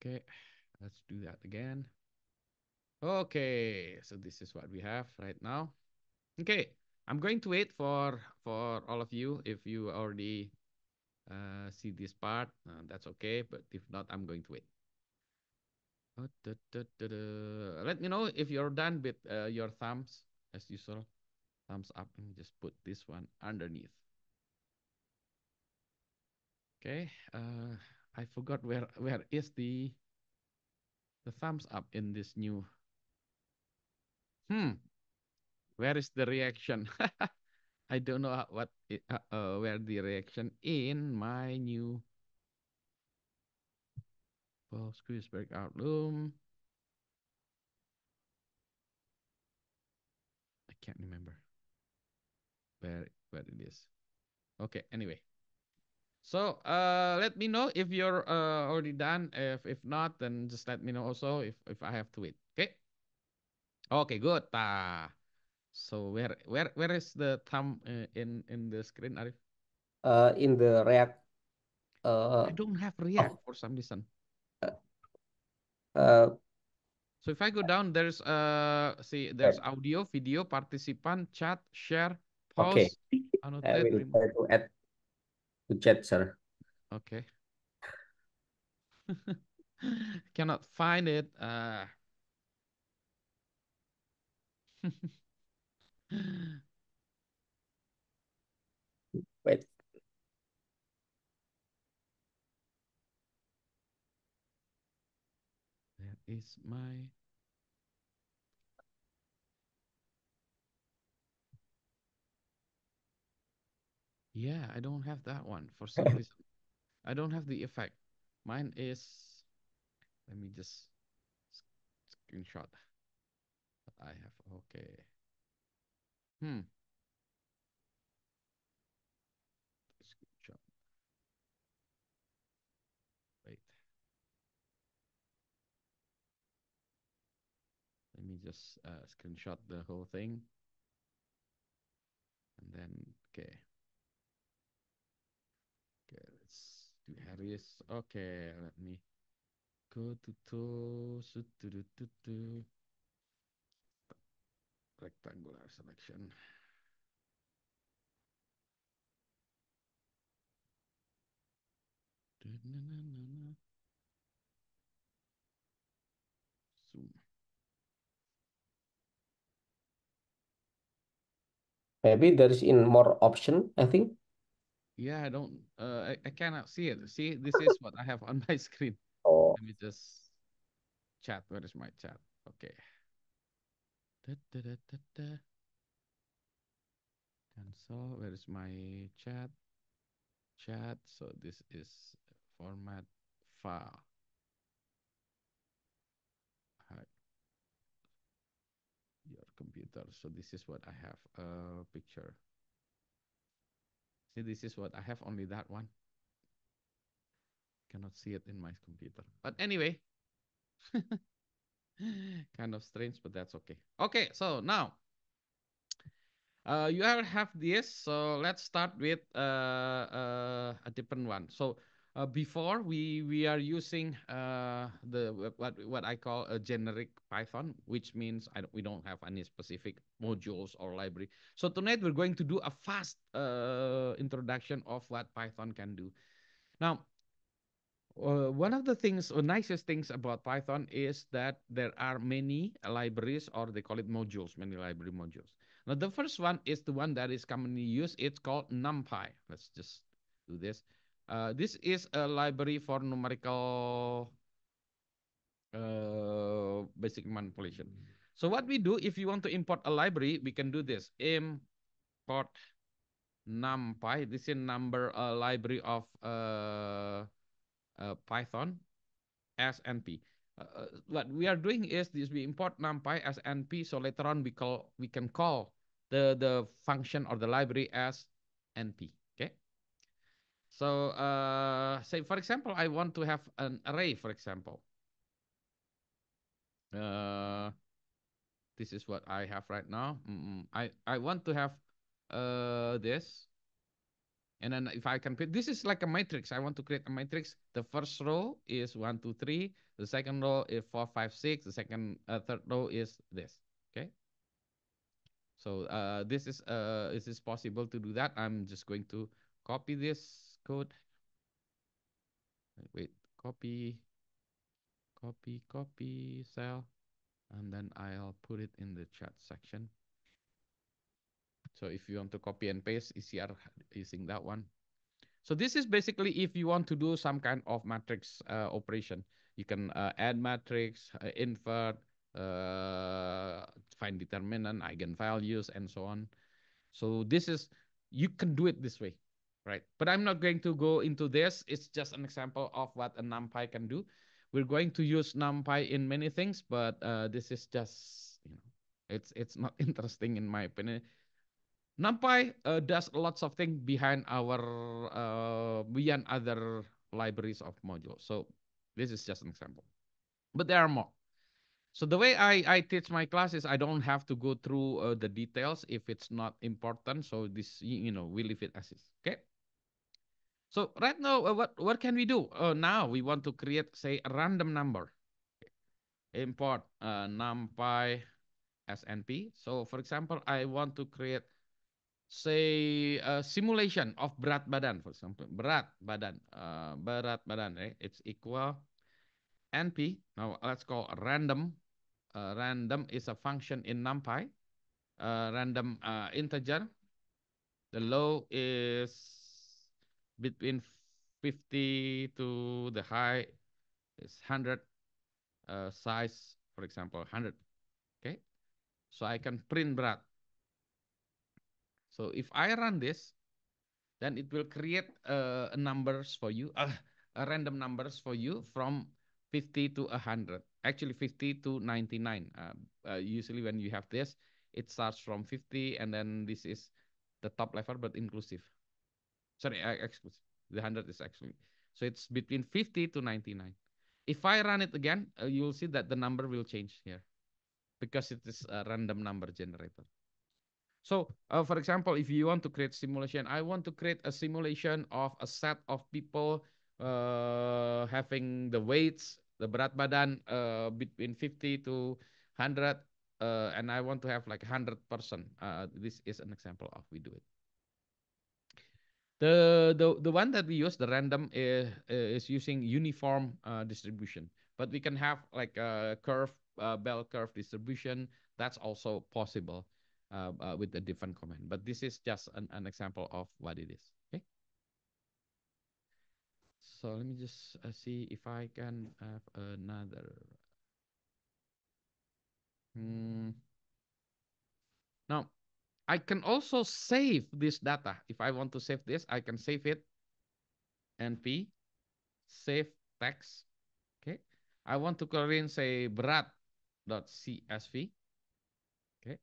Okay, let's do that again. Okay, so this is what we have right now. Okay, I'm going to wait for all of you. If you already see this part, that's okay. But if not, I'm going to wait. Let me know if you're done with your thumbs, as usual. Thumbs up. Let me just put this one underneath. Okay. I forgot where is the thumbs up in this new. Hmm. Where is the reaction? I don't know where the reaction in my new squeeze breakout room. I can't remember where it is. Okay. Anyway, so let me know if you're already done. If not, then just let me know also if I have to wait. Okay. Okay. Good. So where is the thumb in the screen, Arif? In the React I uh, don't have of React for some reason. uh, uh, So if I go down, there's there's wait, audio, video, participant, chat, share, okay. pause, I annotate, will try to add to chat, sir. Okay. Cannot find it. Wait. There is my. Yeah, I don't have that one for some reason. I don't have the effect. Mine is. Let me just screenshot what I have. Okay. Hmm. Screenshot. Wait. Let me just screenshot the whole thing. And then, okay. Okay, let's do Harris. Okay, let me go to rectangular selection. Zoom. Maybe there is in more option, I think. Yeah, I don't. I cannot see it. See, this is what I have on my screen. Oh, Let me just chat. Where is my chat? Okay. Da, da, da, da, da. Cancel. Where is my chat? Chat. So this is format file. Hide your computer. So this is what I have. Picture. See, this is what I have. Only that one. Cannot see it in my computer. But anyway, kind of strange, but that's okay. Okay, so now you have this. So let's start with a different one. So before we are using the what I call a generic Python, which means we don't have any specific modules or library. So tonight we're going to do a fast introduction of what Python can do. Now, one of the things, or nicest things about Python is that there are many libraries, or they call it modules, many library modules. Now, the first one is the one that is commonly used. It's called NumPy. Let's just do this. This is a library for numerical basic manipulation. So what we do, if you want to import a library, we can do this. Import NumPy. This is number library of Python as NP. What we are doing is this: we import NumPy as NP. So later on, we can call the function or the library as NP. Okay. So say for example, I want to have an array. For example, uh, this is what I have right now. I want to have this. And then if I can put, this is like a matrix. I want to create a matrix. The first row is 1, 2, 3. The second row is 4, 5, 6. The third row is this. Okay. So this is possible to do that. I'm just going to copy this code. Wait, copy, copy cell, and then I'll put it in the chat section. So if you want to copy and paste ECR using that one. So this is basically if you want to do some kind of matrix operation. You can add matrix, invert, find determinant, eigenvalues, and so on. So this is, you can do it this way, right? But I'm not going to go into this. It's just an example of what a NumPy can do. We're going to use NumPy in many things, but this is just, it's not interesting in my opinion. NumPy does lots of things behind our beyond other libraries of modules. So this is just an example, but there are more. So the way I teach my classes, I don't have to go through the details if it's not important. So this, we leave it as is. Okay. So right now, what can we do? Now we want to create, say, a random number. Import NumPy SNP. So for example, I want to create, say, a simulation of berat badan, for example, berat badan, right? It's equal NP. Now let's call random. Random is a function in NumPy. Random integer. The low is between 50 to the high is 100. Size, for example, 100. Okay. So I can print berat. So if I run this, then it will create numbers for you, random numbers for you from 50 to 100. Actually, 50 to 99. Usually when you have this, it starts from 50, and then this is the top level, but inclusive. Sorry, exclusive. The 100 is actually. So it's between 50 to 99. If I run it again, you'll see that the number will change here because it is a random number generator. So, for example, if you want to create simulation, I want to create a simulation of a set of people having the weights, the berat badan between 50 to 100, and I want to have like 100%. This is an example of we do it. The one that we use, the random, is using uniform distribution, but we can have like a curve, bell curve distribution. That's also possible with a different command. But this is just an example of what it is. Okay. So let me just see if I can have another. Hmm. Now I can also save this data. If I want to save this, I can save it. NP save text. Okay. I want to call in, say, berat.csv. Okay.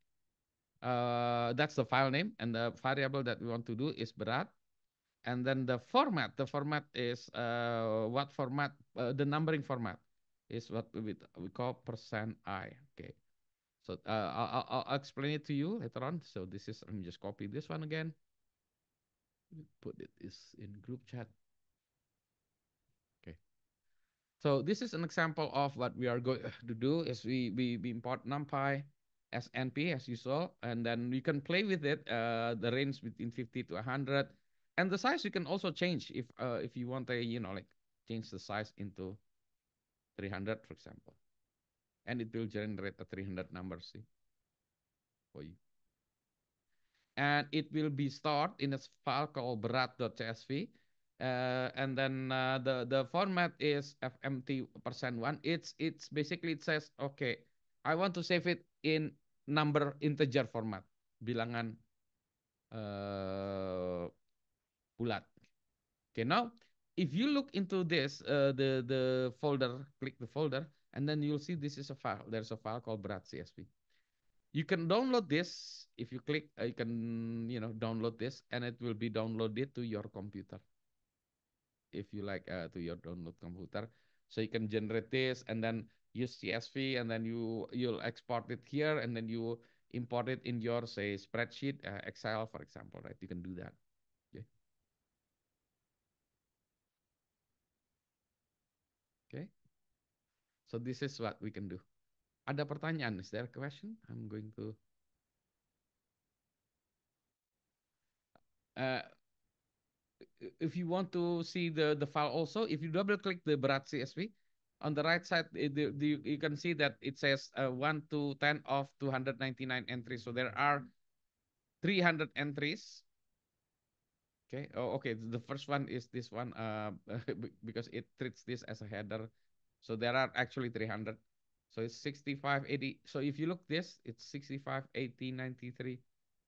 That's the file name, and the variable that we want to do is berat. And then the format is what format, the numbering format is what we call %I. Okay. So I'll explain it to you later on. So this is, let me just copy this one again. Put it is in group chat. Okay. So this is an example of what we are going to do is we import NumPy as NP as you saw, and then you can play with it, the range between 50 to 100, and the size you can also change if you want to, like change the size into 300, for example, and it will generate a 300 number, see, for you. And it will be stored in a file called berat.csv. And then the format is fmt%1. It's basically, it says, okay, I want to save it in number integer format, bilangan bulat. Okay, now if you look into this, the folder, click the folder, and then you'll see this is a file. There's a file called berat.csv. You can download this. If you click, you can, download this, and it will be downloaded to your computer. If you like, to your download computer, so you can generate this and then use CSV, and then you'll export it here, and then you import it in your, say, spreadsheet, Excel, for example, right? You can do that. Okay. Okay. So this is what we can do. Ada pertanyaan? Is there a question? I'm going to. Uh, if you want to see the file also, if you double click the berat CSV, on the right side, you can see that it says 1 to 10 of 299 entries. So there are 300 entries. Okay. Oh, okay. The first one is this one because it treats this as a header. So there are actually 300. So it's 65, 80. So if you look this, it's 65, 80, 93,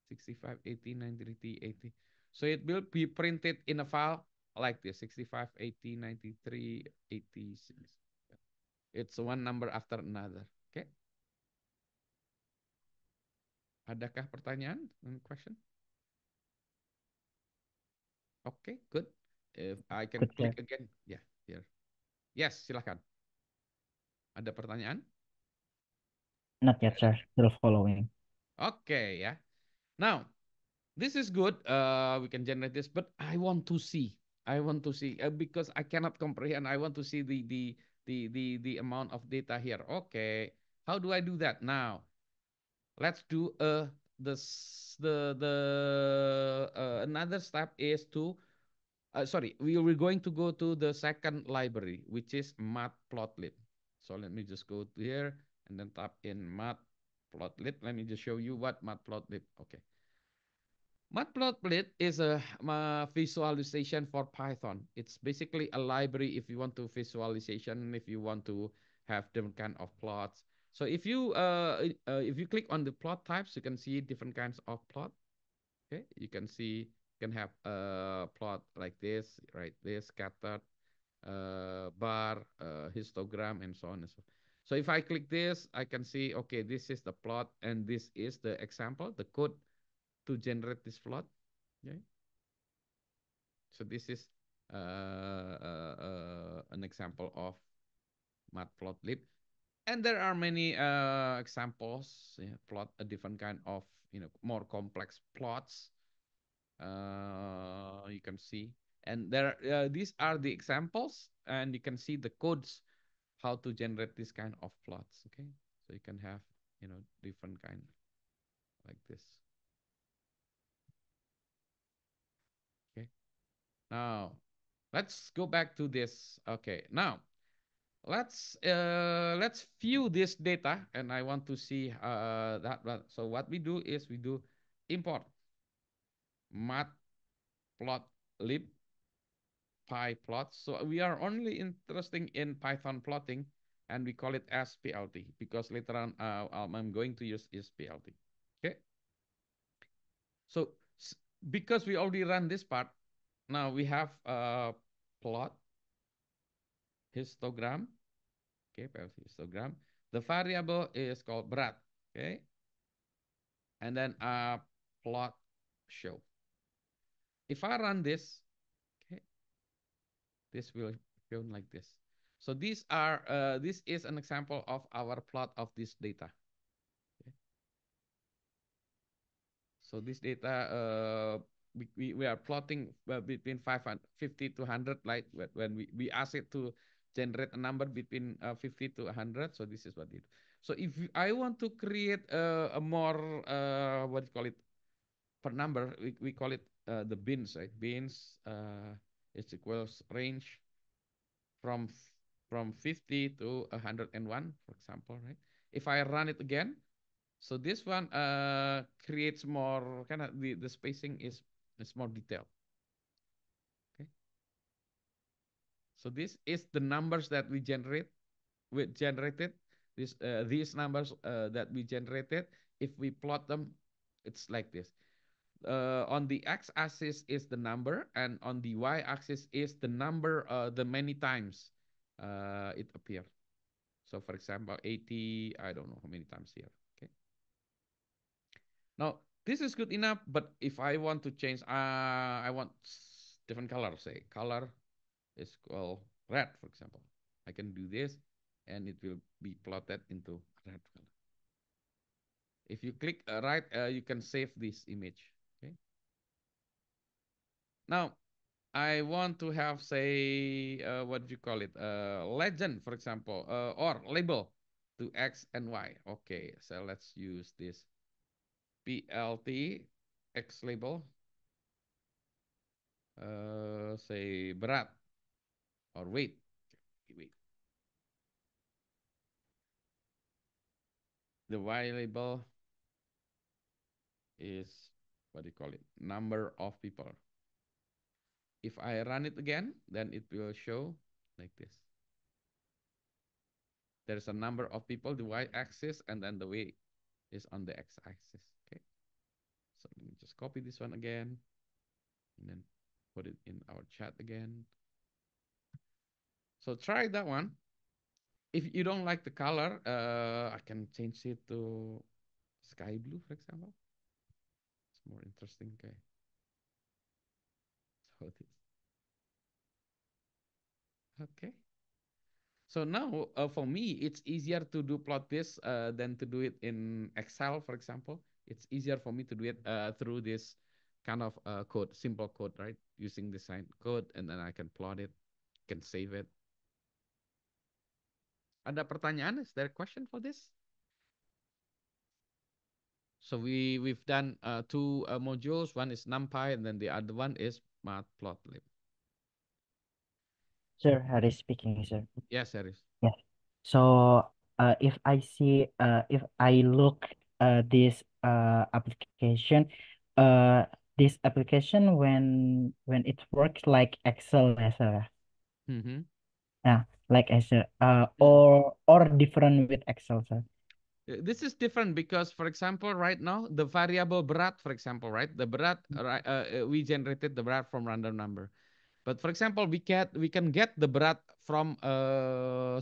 65, 80, 93, 80. So it will be printed in a file like this, 65, 80, 93, 86. It's one number after another. Okay. Adakah pertanyaan? Question? Okay, good. If I can Good, sir. click again. Yeah, here. Yes, silakan. Ada pertanyaan? Not yet, sir. Still following. Okay, yeah. Now, this is good. We can generate this, but I want to see. I want to see because I cannot comprehend. I want to see the amount of data here. Okay, how do I do that now? Let's do another step is to sorry, we're going to go to the second library, which is Matplotlib. So let me just go to here and then tap in Matplotlib. Let me just show you what Matplotlib. Okay. Matplotlib is a visualization for Python. It's basically a library if you want to visualization, if you want to have different kind of plots. So if you click on the plot types, you can see different kinds of plot. Okay, you can see you can have a plot like this, right? This scattered, bar, histogram, and so on and so. So if I click this, I can see okay, this is the plot, and this is the example, the code to generate this plot. Okay, so this is an example of Matplotlib, and there are many examples. Yeah, plot a different kind of more complex plots you can see, and there these are the examples, and you can see the codes how to generate this kind of plots. Okay, so you can have different kind like this. Okay, now let's go back to this. Okay, now let's view this data, and I want to see that. So what we do is we do import matplotlib pyplot. So we are only interested in Python plotting, and we call it as PLT because later on I'm going to use is PLT. Okay. So because we already run this part, now we have a plot histogram. Okay, histogram. The variable is called berat. Okay, and then plot show. If I run this, okay, this will show like this. So this is an example of our plot of this data. Okay. So this data we are plotting between 550 to 100, like when we ask it to generate a number between 50 to 100. So this is what it. So if I want to create a more what do you call it per number, we call it the bins, right? Bins is equals range from from 50 to 101, for example, right? If I run it again, so this one creates more kind of the spacing is more detailed. Okay. So this is the numbers that we generated. These numbers that we generated, if we plot them, it's like this. On the x-axis is the number, and on the y-axis is the number, the many times it appeared. So for example, 80, I don't know how many times here. Okay. Now, this is good enough, but if I want to change, I want different color, say color is called red, for example. I can do this, and it will be plotted into red color. If you click right, you can save this image. Okay. Now, I want to have, say, what do you call it? Legend, for example, or label to X and Y. Okay, so let's use this PLT X label, say berat or weight. Wait, the Y label is, what do you call it? Number of people. If I run it again, then it will show like this. There's a number of people, the y-axis, and then the weight is on the x-axis. Okay. So let me just copy this one again, and then put it in our chat again. So try that one. If you don't like the color, I can change it to sky blue, for example. It's more interesting. Okay. So this. Okay. So now, for me, it's easier to do plot this than to do it in Excel, for example. It's easier for me to do it through this kind of code, simple code, right? Using the sign code, and then I can plot it, can save it. Ada pertanyaan? Is there a question for this? So we've done two modules. One is NumPy, and then the other one is Matplotlib. Sir, Harry speaking, sir. Yes, there is. Yeah. So, if I see, if I look this application, uh, this application when it works like Excel, sir. Mm-hmm. Yeah, like Excel, Mm. or different with Excel, sir. This is different because, for example, right now the variable berat, for example, right, the berat, right, we generated the berat from random number. But for example, we can get the berat from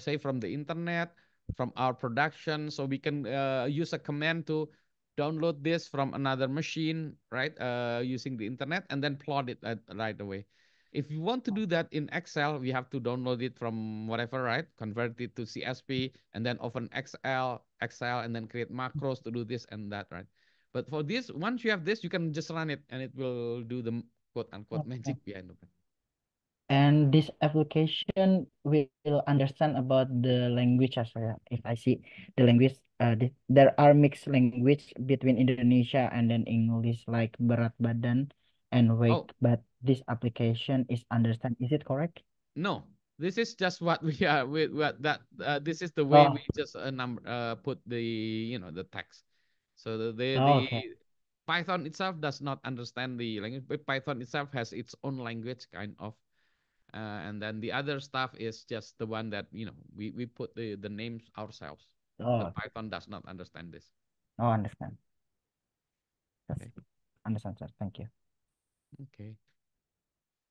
say from the internet, from our production. So we can use a command to download this from another machine, right? Using the internet and then plot it right away. If you want to do that in Excel, we have to download it from whatever, right? Convert it to CSV and then open Excel, and then create macros to do this and that, right? But for this, once you have this, you can just run it and it will do the quote unquote Okay. magic behind it. And this application will understand about the language as well. If I see the language, there are mixed language between Indonesia and then English, like berat badan and weight. Oh, But this application is understand. Is it correct? no, this is just what we are with what that this is the way we Oh, just number put the the text. So the okay. Python itself does not understand the language, but Python itself has its own language kind of. And then the other stuff is just the one that we put the names ourselves, Oh, but Python does not understand this. oh, understand. That's Okay. understand, sir. Thank you. Okay.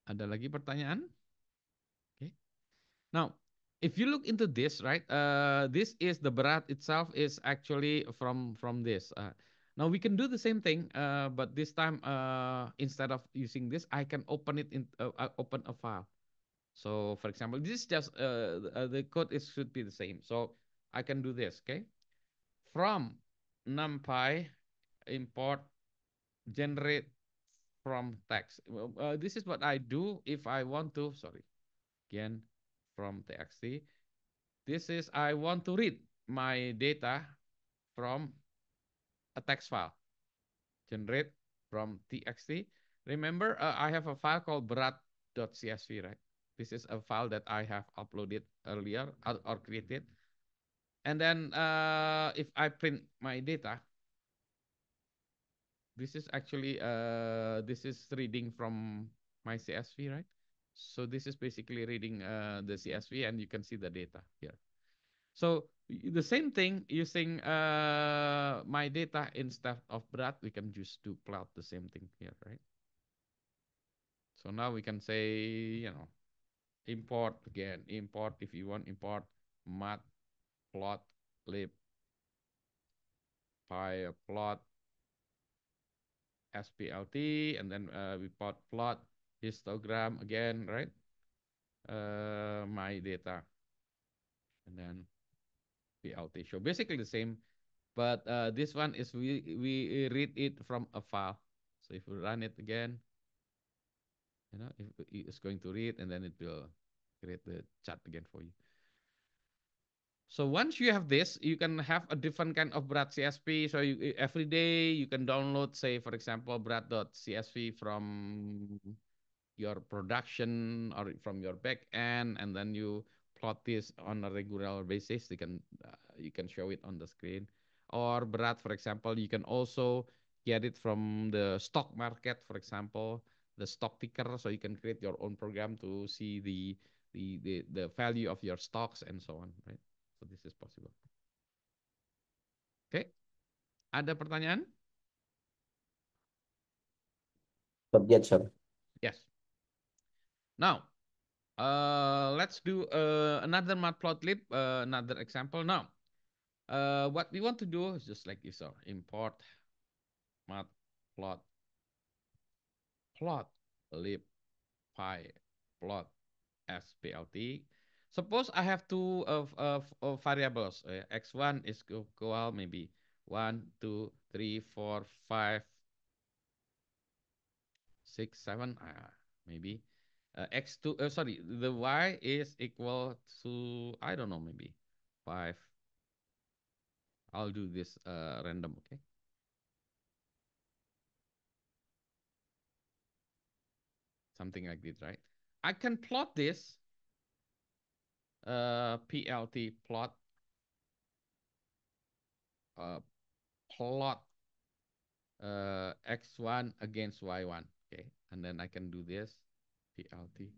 Ada lagi pertanyaan? Okay. Now, if you look into this, right? This is the berat itself is actually from this. Now we can do the same thing, but this time instead of using this, I can open it in open a file. So, for example, this is just the code is should be the same. So I can do this. Okay, from NumPy import generate from text. This is what I do if I want to. Sorry, again from txt. This is I want to read my data from a text file. Generate from txt. Remember, I have a file called berat.csv, right? This is a file that I have uploaded earlier or created. And then if I print my data, this is actually this is reading from my CSV, right? So this is basically reading the CSV, and you can see the data here. So the same thing using my data instead of berat, we can just do plot the same thing here, right? So now we can say, import again, import if you want, import matplotlib plot splt, and then we plot histogram again, right? My data, and then plt show, basically the same. But this one is we read it from a file. So if we run it again, if it's going to read, and then it will create the chat again for you. So once you have this, you can have a different kind of Brat CSV. So every day you can download, say, for example, Brat.csv from your production or from your back end, and then you plot this on a regular basis. You can show it on the screen. Or Brat, for example, you can also get it from the stock market, for example, the stock ticker. So you can create your own program to see the value of your stocks and so on, right? So this is possible. Oke, ada pertanyaan? Not yet, sir. Yes. Now, let's do another Matplotlib, another example. Now, what we want to do is just like this: so import matplotlib pyplot splt. Suppose I have two of variables. X1 is equal maybe 1, 2, 3, 4, 5, 6, 7, maybe. X2, sorry, the Y is equal to, I don't know, maybe 5. I'll do this random, okay? Something like this, right? I can plot this PLT plot uh, plot X1 against Y1, okay? And then I can do this PLT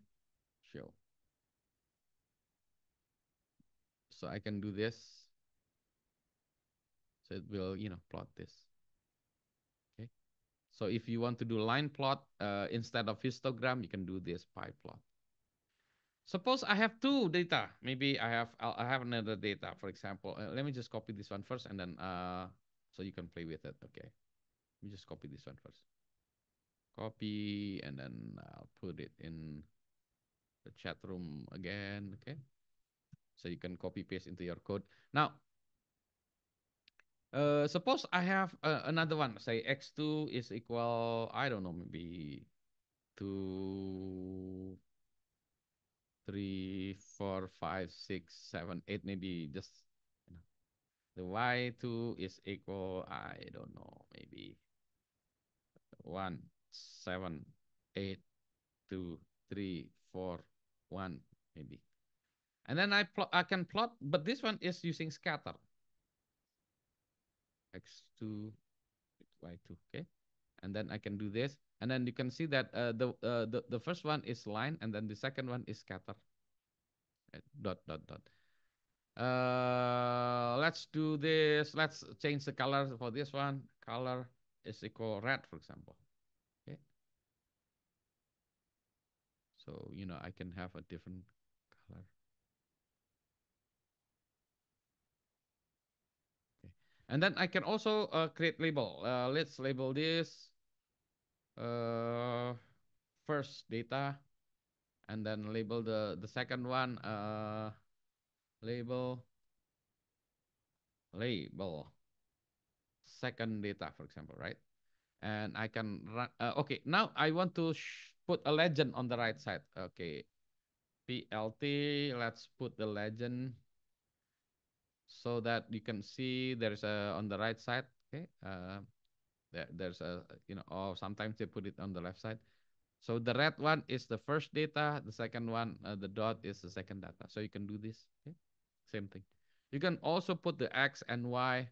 show. So I can do this. So it will, plot this. Okay. So if you want to do line plot instead of histogram, you can do this pie plot. Suppose I have two data. Maybe I have another data. For example, let me just copy this one first, and then so you can play with it. Okay. Let me just copy this one first. Copy, and then I'll put it in the chat room again. Okay. So you can copy paste into your code. Now, suppose I have another one. Say x2 is equal, I don't know, maybe 2, 3, 4, 5, 6, 7, 8, maybe just the y2 is equal, I don't know, maybe 1, 7, 8, 2, 3, 4, 1, maybe. And then I can plot, but this one is using scatter. X2, y2, okay? And then I can do this. And then you can see that the first one is line, and then the second one is scatter. Dot, dot, dot. Let's do this. Let's change the color for this one. Color is equal red, for example. Okay. So, I can have a different color. Okay. And then I can also create label. Let's label this first data, and then label the second one label second data, for example, right? And I can run. Okay, now I want to put a legend on the right side. Okay, PLT. Let's put the legend so that you can see there's a on the right side. Okay, there's a or sometimes they put it on the left side. So the red one is the first data. The second one, the dot is the second data. So you can do this. Okay, same thing. You can also put the X and Y.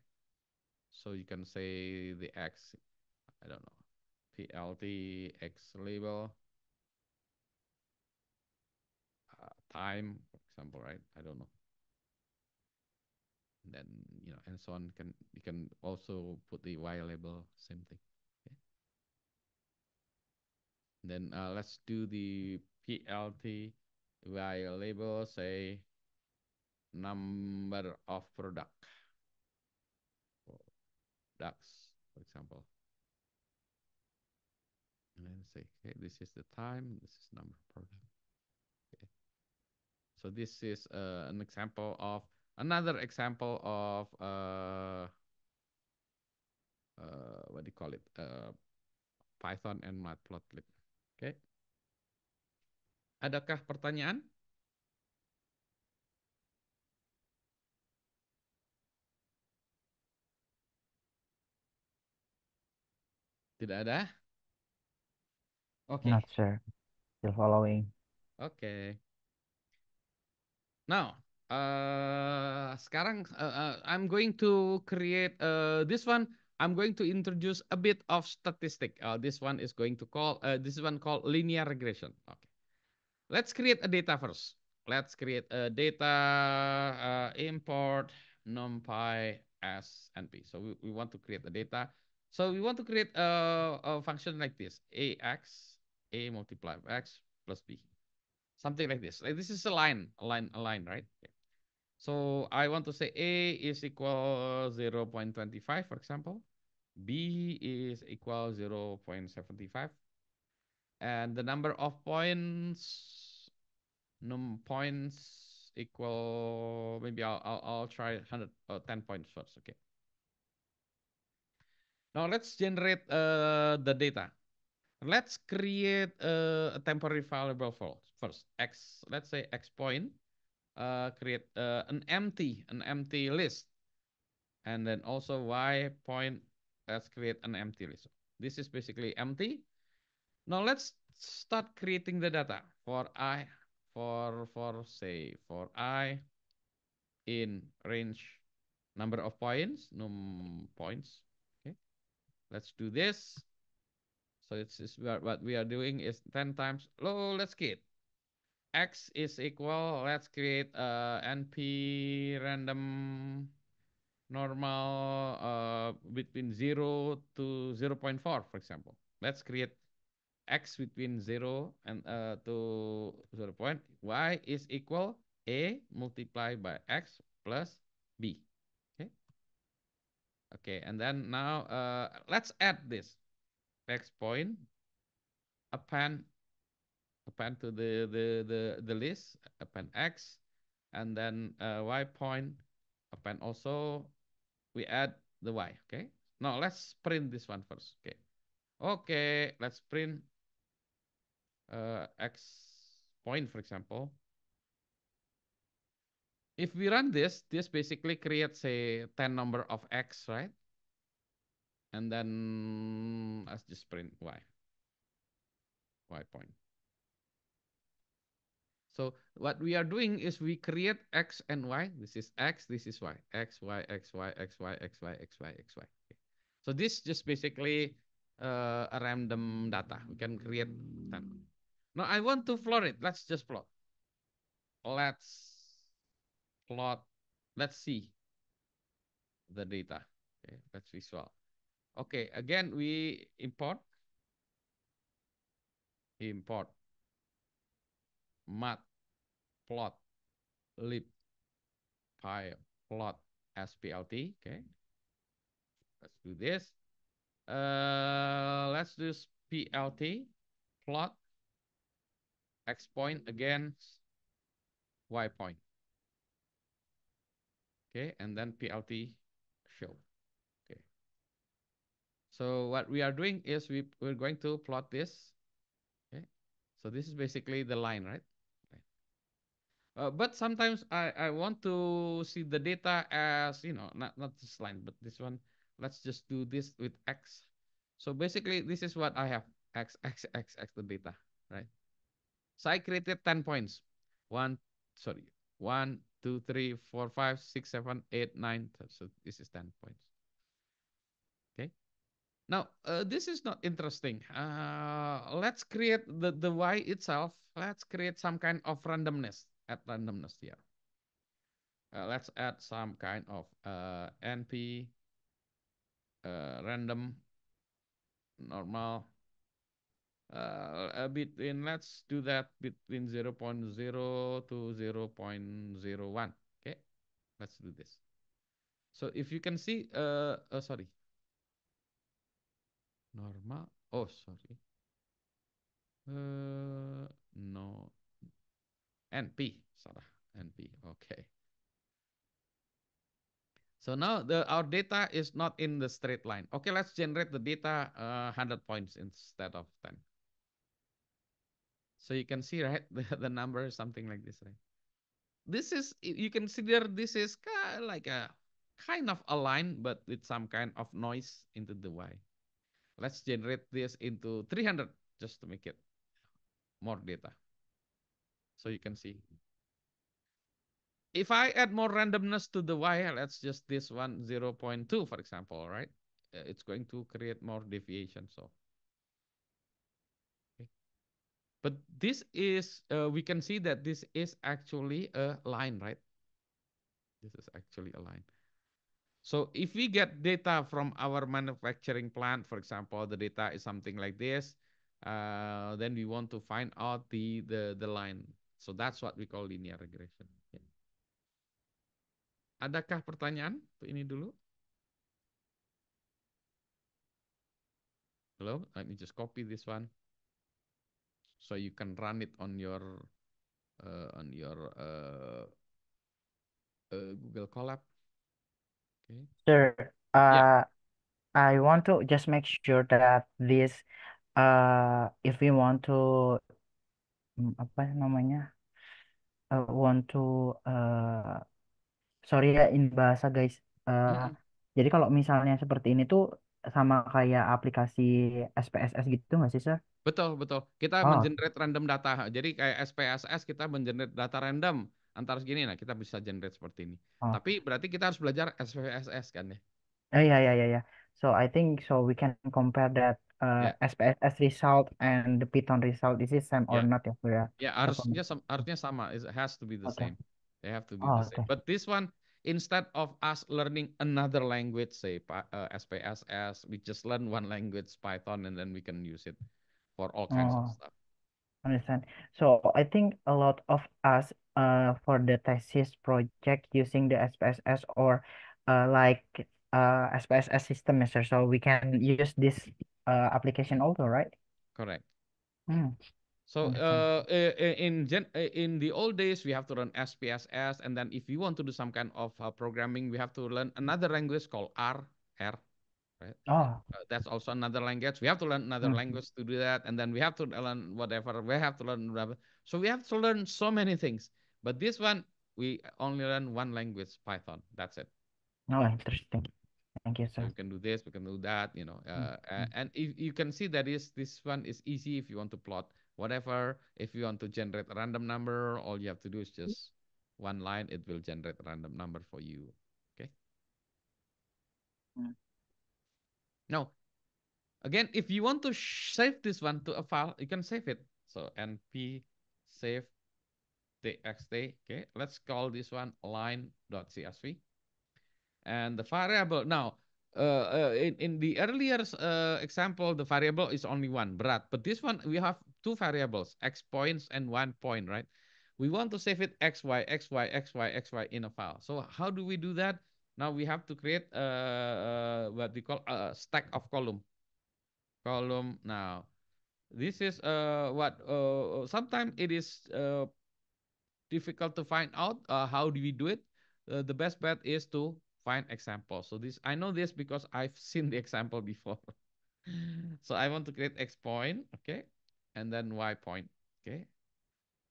So you can say the X, I don't know, PLT X label time, for example, right? I don't know. And then and so on. You can also put the Y label, same thing. Okay. Then let's do the PLT Y label, say number of products, for example. And then say, okay, this is the time, this is number of product. Okay. So this is an example of another example of what do you call it? Python and Matplotlib. Okay. Adakah pertanyaan? Tidak ada? Oke. Not sure. Still following. Oke. Now, sekarang I'm going to create this one. I'm going to introduce a bit of statistic. This one is going to call this one called linear regression. Okay. Let's create a data first. Let's create a data import numpy as np. So we want to create a data. So we want to create a function like this: a multiplied x plus b, something like this. Like this is a line, right? Okay. So I want to say a is equal 0.25, for example. B is equal 0.75, and the number of points equal, maybe I'll try 10 points first. Okay. Now let's generate the data. Let's create a temporary variable first. X, let's say x point. Create an empty list, and then also y point. Let's create an empty list. This is basically empty. Now let's start creating the data for I, for I in range number of points, num points. Okay, let's do this. So it's what we are doing is 10 times. Oh, let's create x is equal. Let's create np random normal between 0 to 0.4, for example. Let's create x between 0 and to 0 point. Y is equal a multiplied by x plus b. Okay. Okay, and then now let's add this x point append append to the list, append x, and then y point append also, we add the y. Okay, now let's print this one first. Okay, okay, let's print x point, for example. If we run this basically creates a 10 number of x, right? And then let's just print y point. So what we are doing is we create x and y. This is x, this is y. X, y, x, y, x, y, x, y, x, y, x, y. Okay. So this just basically a random data. We can create 10. Now I want to plot it. Let's just plot. Let's plot. Let's see the data. Okay, let's visual. Okay, again we import matplotlib file plot splt. Okay, let's do this. Let's do plt plot x point against y point. Okay, and then plt show. Okay. So what we are doing is we're going to plot this. Okay. So this is basically the line, right? Okay. But sometimes I want to see the data as, not this line, but this one. Let's just do this with x. So basically, this is what I have. X, x, x, x, the data, right? So I created 10 points. One, sorry, 1, 2, 3, 4, 5, 6, 7, 8, 9. So this is 10 points. Okay. Now, this is not interesting. Let's create the y itself. Let's create some kind of randomness. Add randomness here. Let's add some kind of np random normal between, let's do that between 0.0 to 0.01. Okay, let's do this. So if you can see, sorry, normal. Oh, sorry. No, NP, salah, NP. Okay. So now our data is not in the straight line. Okay, let's generate the data 100 points instead of 10. So you can see, right, the number is something like this, right? This is, you consider this is like a kind of a line, but with some kind of noise into the Y. Let's generate this into 300 just to make it more data. So you can see. If I add more randomness to the Y, let's just this one 0.2, for example, right? It's going to create more deviation. So, okay. But this is, we can see that this is actually a line, right? This is actually a line. So if we get data from our manufacturing plant, for example, the data is something like this, then we want to find out the line. So that's what we call linear regression. Ya. Adakah pertanyaan? Ini dulu. Hello, let me just copy this one so you can run it on your Google Colab. Okay. Sir, Yeah. I want to just make sure that this, if we want to, apa namanya, want to, sorry ya in bahasa guys, Mm-mm. jadi kalau misalnya seperti ini tuh sama kayak aplikasi SPSS gitu nggak sih, Sir? Betul, betul. Kita Oh, mengenerate random data. Jadi kayak SPSS kita mengenerate data random antar segini. Nah, kita bisa generate seperti ini. oh, Tapi berarti kita harus belajar SPSS kan ya? yeah, yeah, yeah, yeah. So I think so we can compare that Ya, SPSS result and the Python result. Is it same or ya, not ya, Sir, ya? ya. Performance. Harusnya sama. It has to be the Okay. same. They have to be the Oh, same. okay. But this one, instead of us learning another language, say SPSS, we just learn one language, Python, and then we can use it for all kinds of Oh, stuff. understand. So I think a lot of us for the thesis project using the SPSS or like SPSS system, Sir. So we can use this application also, right? Correct. Hmm, So understand. in the old days, we have to learn SPSS, and then if you want to do some kind of programming, we have to learn another language called R, right? Oh, That's also another language. We have to learn another mhm. language to do that, and then we have to learn whatever. We have to learn whatever. So we have to learn so many things. But this one, we only learn one language, Python. That's it. Oh, interesting. Thank you, So sir. you can do this, we can do that, Mm, mm, and if you can see that is this one is easy if you want to plot whatever. If you want to generate a random number, all you have to do is just one line. It will generate a random number for you. Okay. mm. Now, again, if you want to save this one to a file, you can save it. So np save txt. Okay, let's call this one line.csv. And the variable now, in the earlier example, the variable is only one, berat. But this one we have two variables, x points and 1 point, right? We want to save it x y x y x y x y in a file. So how do we do that? Now we have to create what we call a stack of column. Now this is what sometimes it is difficult to find out. How do we do it? The best bet is to find examples. So this, I know this because I've seen the example before. So I want to create x point, okay, and then y point, okay,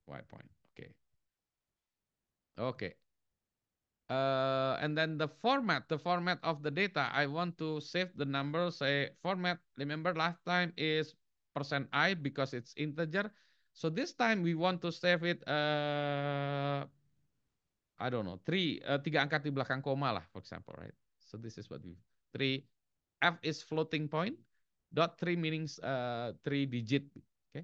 y point, okay, okay. And then the format of the data, I want to save the number. Say format. Remember last time is %i because it's integer. So this time we want to save it I don't know, tiga angka di belakang koma lah, for example, right? So this is what we, three, F is floating point, dot three means 3 digit, okay?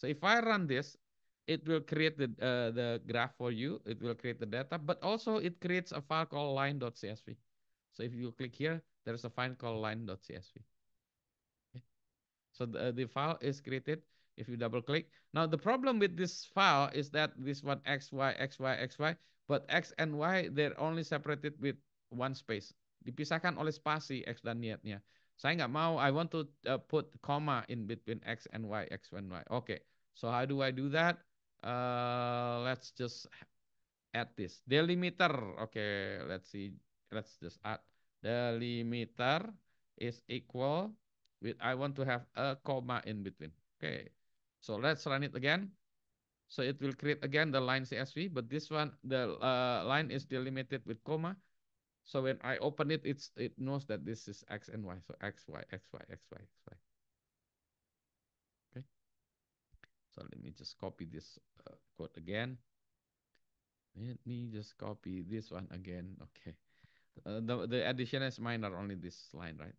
So if I run this, it will create the graph for you. It will create the data, but also it creates a file called line.csv. So if you click here, there's a file called line.csv. Okay? So the file is created. If you double click. Now the problem with this file is that this one x, y, x, y, x, y, but x and y, they're only separated with one space. Dipisahkan oleh spasi x dan y-nya. Saya nggak mau, I want to put comma in between x and y, x and y. Okay, so how do I do that? Let's just add this. Delimiter, okay, let's see. Let's just add. Delimiter is equal with, I want to have a comma in between. Okay. So let's run it again. So it will create again the line CSV, but this one, the line is delimited with comma. So when I open it, it knows that this is X and Y. So X, Y, X, Y, X, Y, X, Y. Okay. So let me just copy this code again. Let me just copy this one again. Okay. The addition is minor, only this line, right?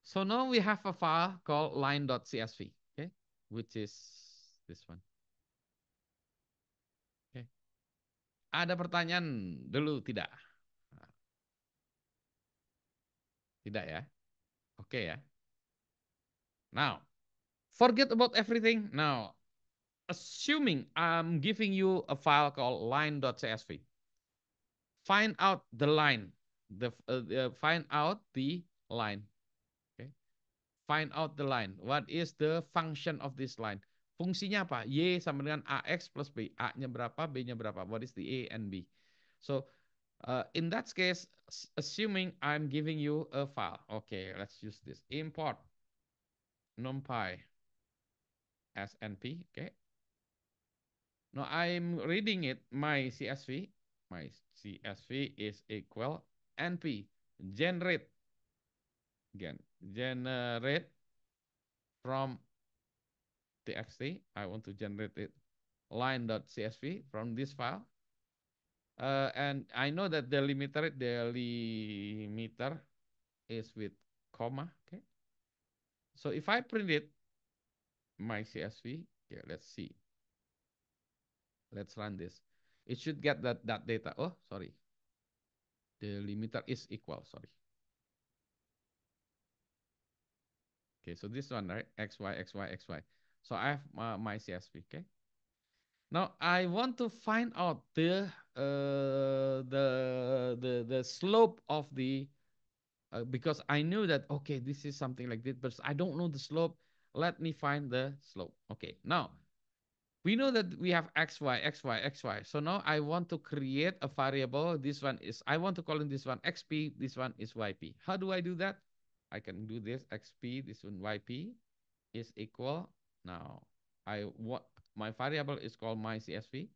So now we have a file called line.csv, okay, which is this one. Okay. Ada pertanyaan dulu tidak? Tidak ya? Oke ya. Now, forget about everything. Now, assuming I'm giving you a file called line.csv, find out the line, find out the line. Okay. Find out the line. What is the function of this line? Fungsinya apa? Y sama dengan AX plus B. A-nya berapa, B-nya berapa? What is the A and B? So, in that case, assuming I'm giving you a file. Okay, let's use this. Import numpy SNP. Okay. Now I'm reading it, my CSV. My CSV is equal NP. Generate. Again, generate from txt. I want to generate it line.csv from this file. And I know that the limiter is with comma. Okay. So if I print it, my CSV, okay, let's see. Let's run this. It should get that data. Oh, sorry. The limiter is equal, sorry. Okay, so this one, right? X, Y, X, Y, X, Y. So I have my CSV, okay? Now I want to find out the slope of the because I knew that okay, this is something like this, but I don't know the slope. Let me find the slope. Okay, now we know that we have x, y, x, y, x, y. So now I want to create a variable. This one is, I want to call in this one xp, this one is yp. How do I do that? I can do this xp, this one yp is equal. Now my variable is called my CSV.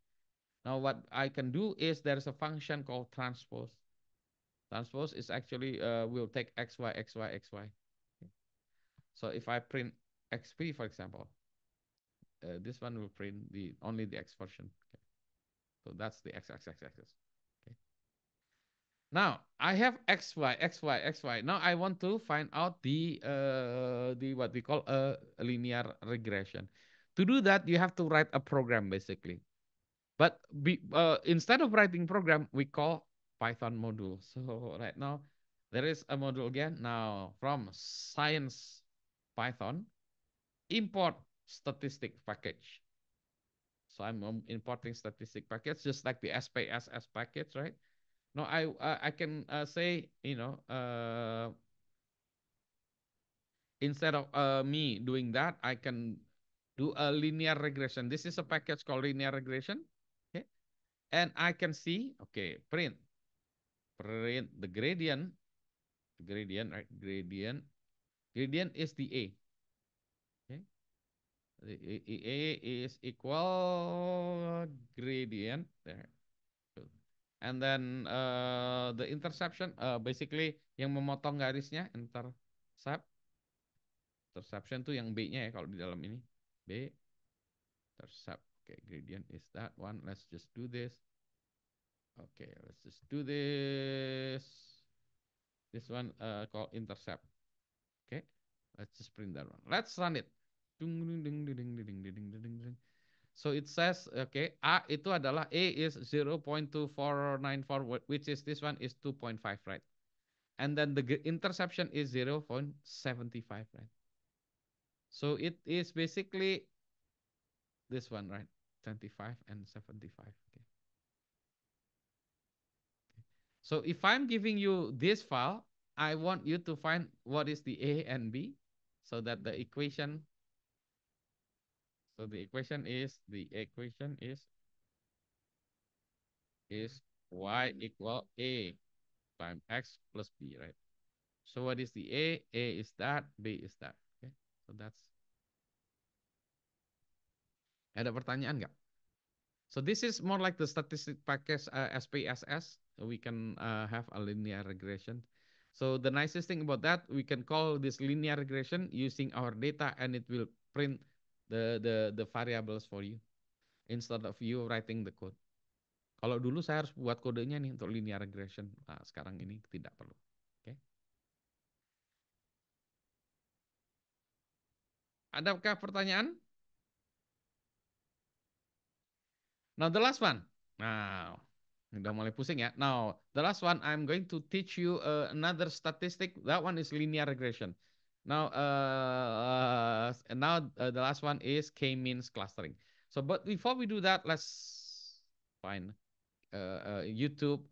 Now what I can do is there's a function called transpose. Transpose is actually will take x, y, x, y, x, y. Okay. So if I print xp, for example, this one will print the only the x version. Okay. So that's the x-axis. Okay. Now I have x, y, x, y, x, y. Now I want to find out the what we call a linear regression. To do that, you have to write a program basically. But instead of writing program, we call Python module. So right now there is a module again. Now from science Python, import statistic package. So I'm importing statistic packets just like the SPSS package, right? No, I can say, instead of me doing that, I can do a linear regression. This is a package called linear regression. Okay. And I can see, okay, print the gradient, right? Gradient is the A. Okay. The A is equal gradient there. And then the interception, basically yang memotong garisnya, interception tuh yang B-nya ya kalau di dalam ini. B, intercept. Okay, gradient is that one. Let's just do this. Okay, let's just do this. This one called intercept. Okay, let's just print that one. Let's run it. So it says, okay, A itu adalah A is 0.2494, which is this one is 2.5, right? And then the interception is 0.75, right? So it is basically this one, right? 25 and 75. Okay. So if I'm giving you this file, I want you to find what is the A and B so that the equation, the equation is y equal A times X plus B, right? So what is the A? A is that, B is that. Okay. So that's Ada pertanyaan nggak? So this is more like the statistic package SPSS. We can have a linear regression. So the nicest thing about that, we can call this linear regression using our data, and it will print the variables for you instead of you writing the code. Kalau dulu saya harus buat kodenya nih untuk linear regression. Nah, sekarang ini tidak perlu. Oke. Adakah pertanyaan? Now the last one. Now, udah mulai pusing ya. Now, the last one I'm going to teach you another statistic. That one is linear regression. Now, the last one is k-means clustering. So, but before we do that, let's find YouTube.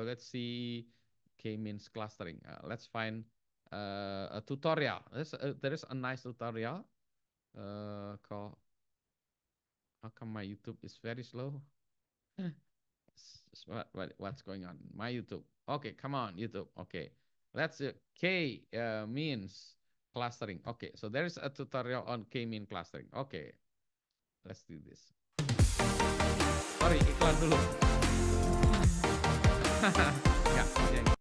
Let's see k-means clustering. Let's find a tutorial. There is a nice tutorial called. How come my YouTube is very slow? What's going on? My YouTube. Okay, come on, YouTube. Okay, let's K means clustering. Okay, so there is a tutorial on K mean clustering. Okay, let's do this. Sorry, iklan dulu.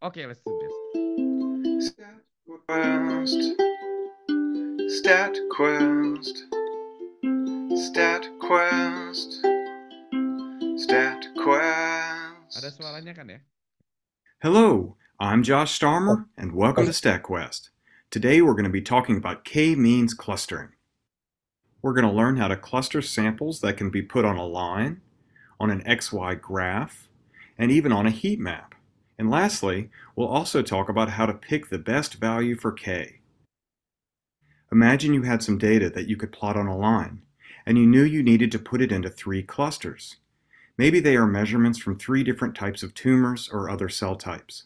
Okay, let's do this. StatQuest, StatQuest, StatQuest. Ada suaranya kan ya? Hello, I'm Josh Starmer, and welcome to StatQuest. Today we're going to be talking about k-means clustering. We're going to learn how to cluster samples that can be put on a line, on an XY graph, and even on a heat map. And lastly, we'll also talk about how to pick the best value for k. Imagine you had some data that you could plot on a line, and you knew you needed to put it into 3 clusters. Maybe they are measurements from 3 different types of tumors or other cell types.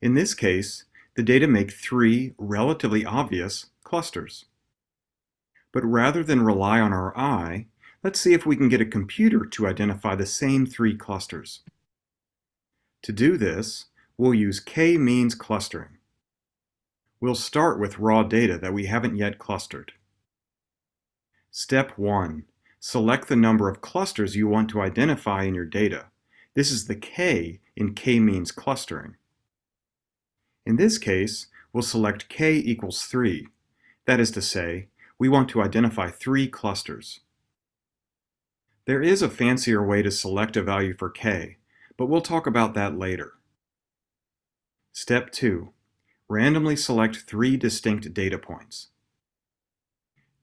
In this case, the data make 3 relatively obvious clusters. But rather than rely on our eye, let's see if we can get a computer to identify the same 3 clusters. To do this, we'll use k-means clustering. We'll start with raw data that we haven't yet clustered. Step 1. Select the number of clusters you want to identify in your data. This is the k in k-means clustering. In this case, we'll select k equals 3. That is to say, we want to identify 3 clusters. There is a fancier way to select a value for k, but we'll talk about that later. Step 2. Randomly select 3 distinct data points.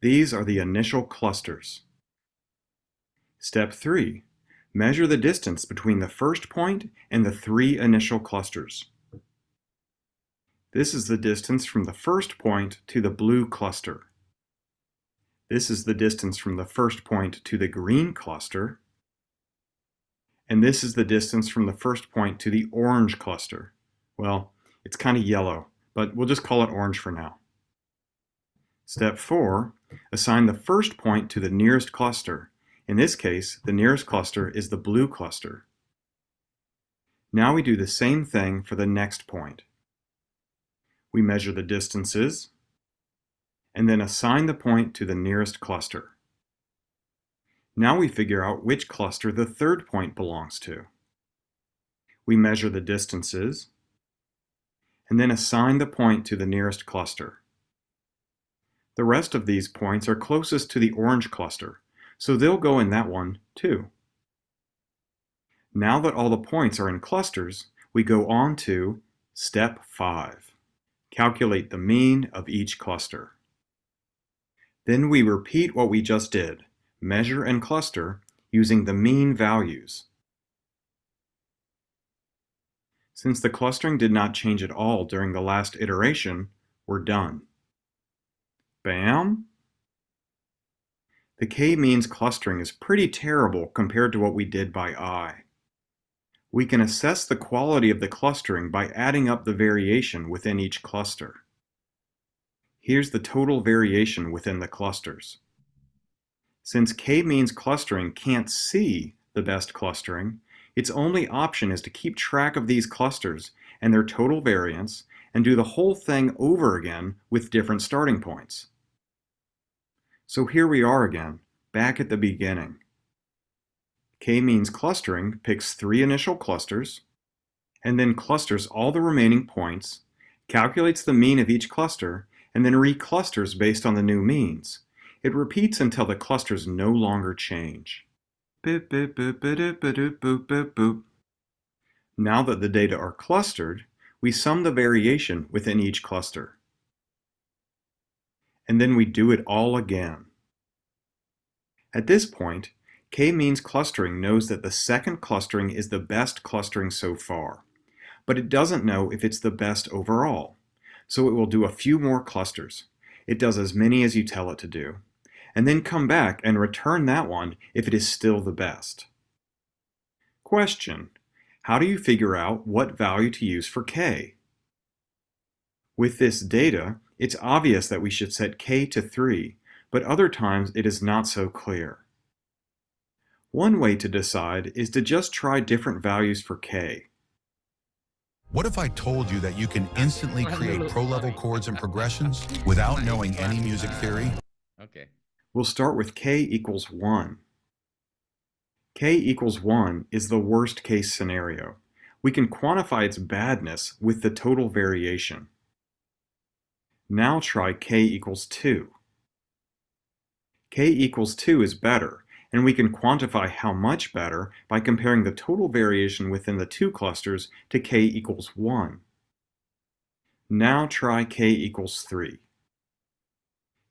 These are the initial clusters. Step 3. Measure the distance between the first point and the 3 initial clusters. This is the distance from the first point to the blue cluster. This is the distance from the first point to the green cluster. And this is the distance from the first point to the orange cluster. Well, it's kind of yellow, but we'll just call it orange for now. Step 4. Assign the first point to the nearest cluster. In this case, the nearest cluster is the blue cluster. Now we do the same thing for the next point. We measure the distances, and then assign the point to the nearest cluster. Now we figure out which cluster the third point belongs to. We measure the distances, and then assign the point to the nearest cluster. The rest of these points are closest to the orange cluster, so they'll go in that one too. Now that all the points are in clusters, we go on to Step 5. Calculate the mean of each cluster. Then we repeat what we just did, measure and cluster, using the mean values. Since the clustering did not change at all during the last iteration, we're done. Bam! The k-means clustering is pretty terrible compared to what we did by eye. We can assess the quality of the clustering by adding up the variation within each cluster. Here's the total variation within the clusters. Since k-means clustering can't see the best clustering, its only option is to keep track of these clusters and their total variance and do the whole thing over again with different starting points. So here we are again, back at the beginning. K-means clustering picks 3 initial clusters, and then clusters all the remaining points, calculates the mean of each cluster, and then reclusters based on the new means. It repeats until the clusters no longer change. Boop, boop, boop, boop, boop, boop, boop, boop. Now that the data are clustered, we sum the variation within each cluster. And then we do it all again. At this point, K-means clustering knows that the second clustering is the best clustering so far, but it doesn't know if it's the best overall, so it will do a few more clusters. It does as many as you tell it to do, and then come back and return that one if it is still the best. Question: how do you figure out what value to use for K? With this data, it's obvious that we should set K to 3, but other times it is not so clear. One way to decide is to just try different values for K. What if I told you that you can instantly create pro-level chords and progressions without knowing any music theory? Okay. We'll start with K equals 1. K equals 1 is the worst case scenario. We can quantify its badness with the total variation. Now try K equals 2. K equals 2 is better, and we can quantify how much better by comparing the total variation within the two clusters to K equals 1. Now try K equals 3.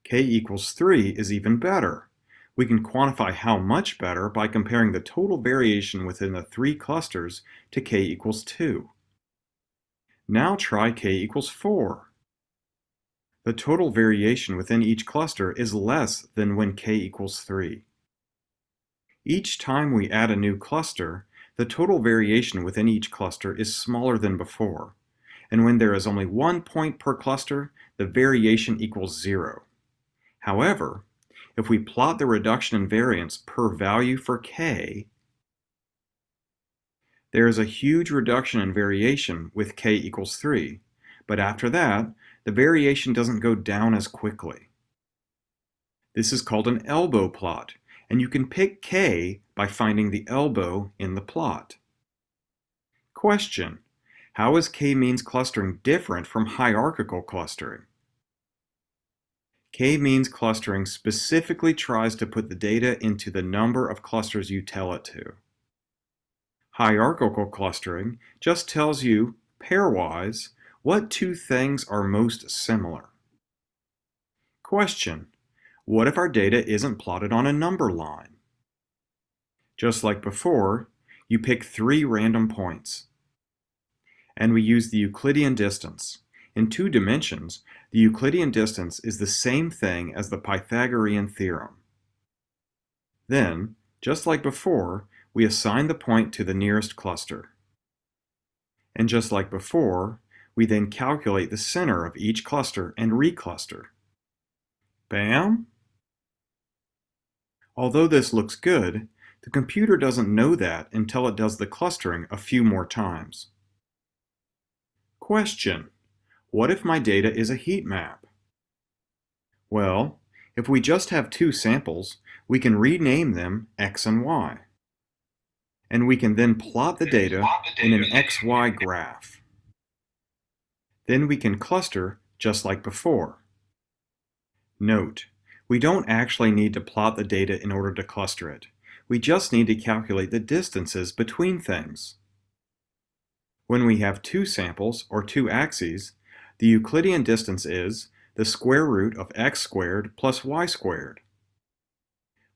K equals 3 is even better. We can quantify how much better by comparing the total variation within the three clusters to K equals 2. Now try K equals 4. The total variation within each cluster is less than when K equals 3. Each time we add a new cluster, the total variation within each cluster is smaller than before, and when there is only 1 point per cluster, the variation equals 0. However, if we plot the reduction in variance per value for K, there is a huge reduction in variation with K equals 3, but after that, the variation doesn't go down as quickly. This is called an elbow plot, and you can pick K by finding the elbow in the plot. Question: how is K-means clustering different from hierarchical clustering? K-means clustering specifically tries to put the data into the number of clusters you tell it to. Hierarchical clustering just tells you, pairwise, what two things are most similar. Question: what if our data isn't plotted on a number line? Just like before, you pick 3 random points. And we use the Euclidean distance. In 2 dimensions, the Euclidean distance is the same thing as the Pythagorean theorem. Then, just like before, we assign the point to the nearest cluster. And just like before, we then calculate the center of each cluster and recluster. Bam! Although this looks good, the computer doesn't know that until it does the clustering a few more times. Question: what if my data is a heat map? Well, if we just have 2 samples, we can rename them X and Y. And we can then plot the data in an XY graph. Then we can cluster just like before. Note: we don't actually need to plot the data in order to cluster it. We just need to calculate the distances between things. When we have 2 samples, or 2 axes, the Euclidean distance is the square root of x squared plus y squared.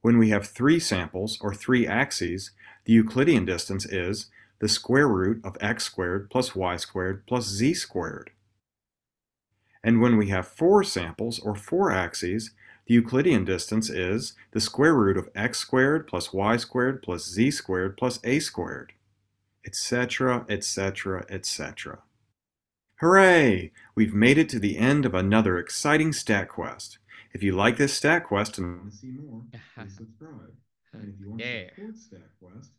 When we have 3 samples, or 3 axes, the Euclidean distance is the square root of x squared plus y squared plus z squared. And when we have 4 samples, or 4 axes, the Euclidean distance is the square root of x squared plus y squared plus z squared plus a squared, etc., etc., etc. Hooray! We've made it to the end of another exciting stat quest. If you like this stat quest and want to see more, please subscribe. And if you want to support stat quest,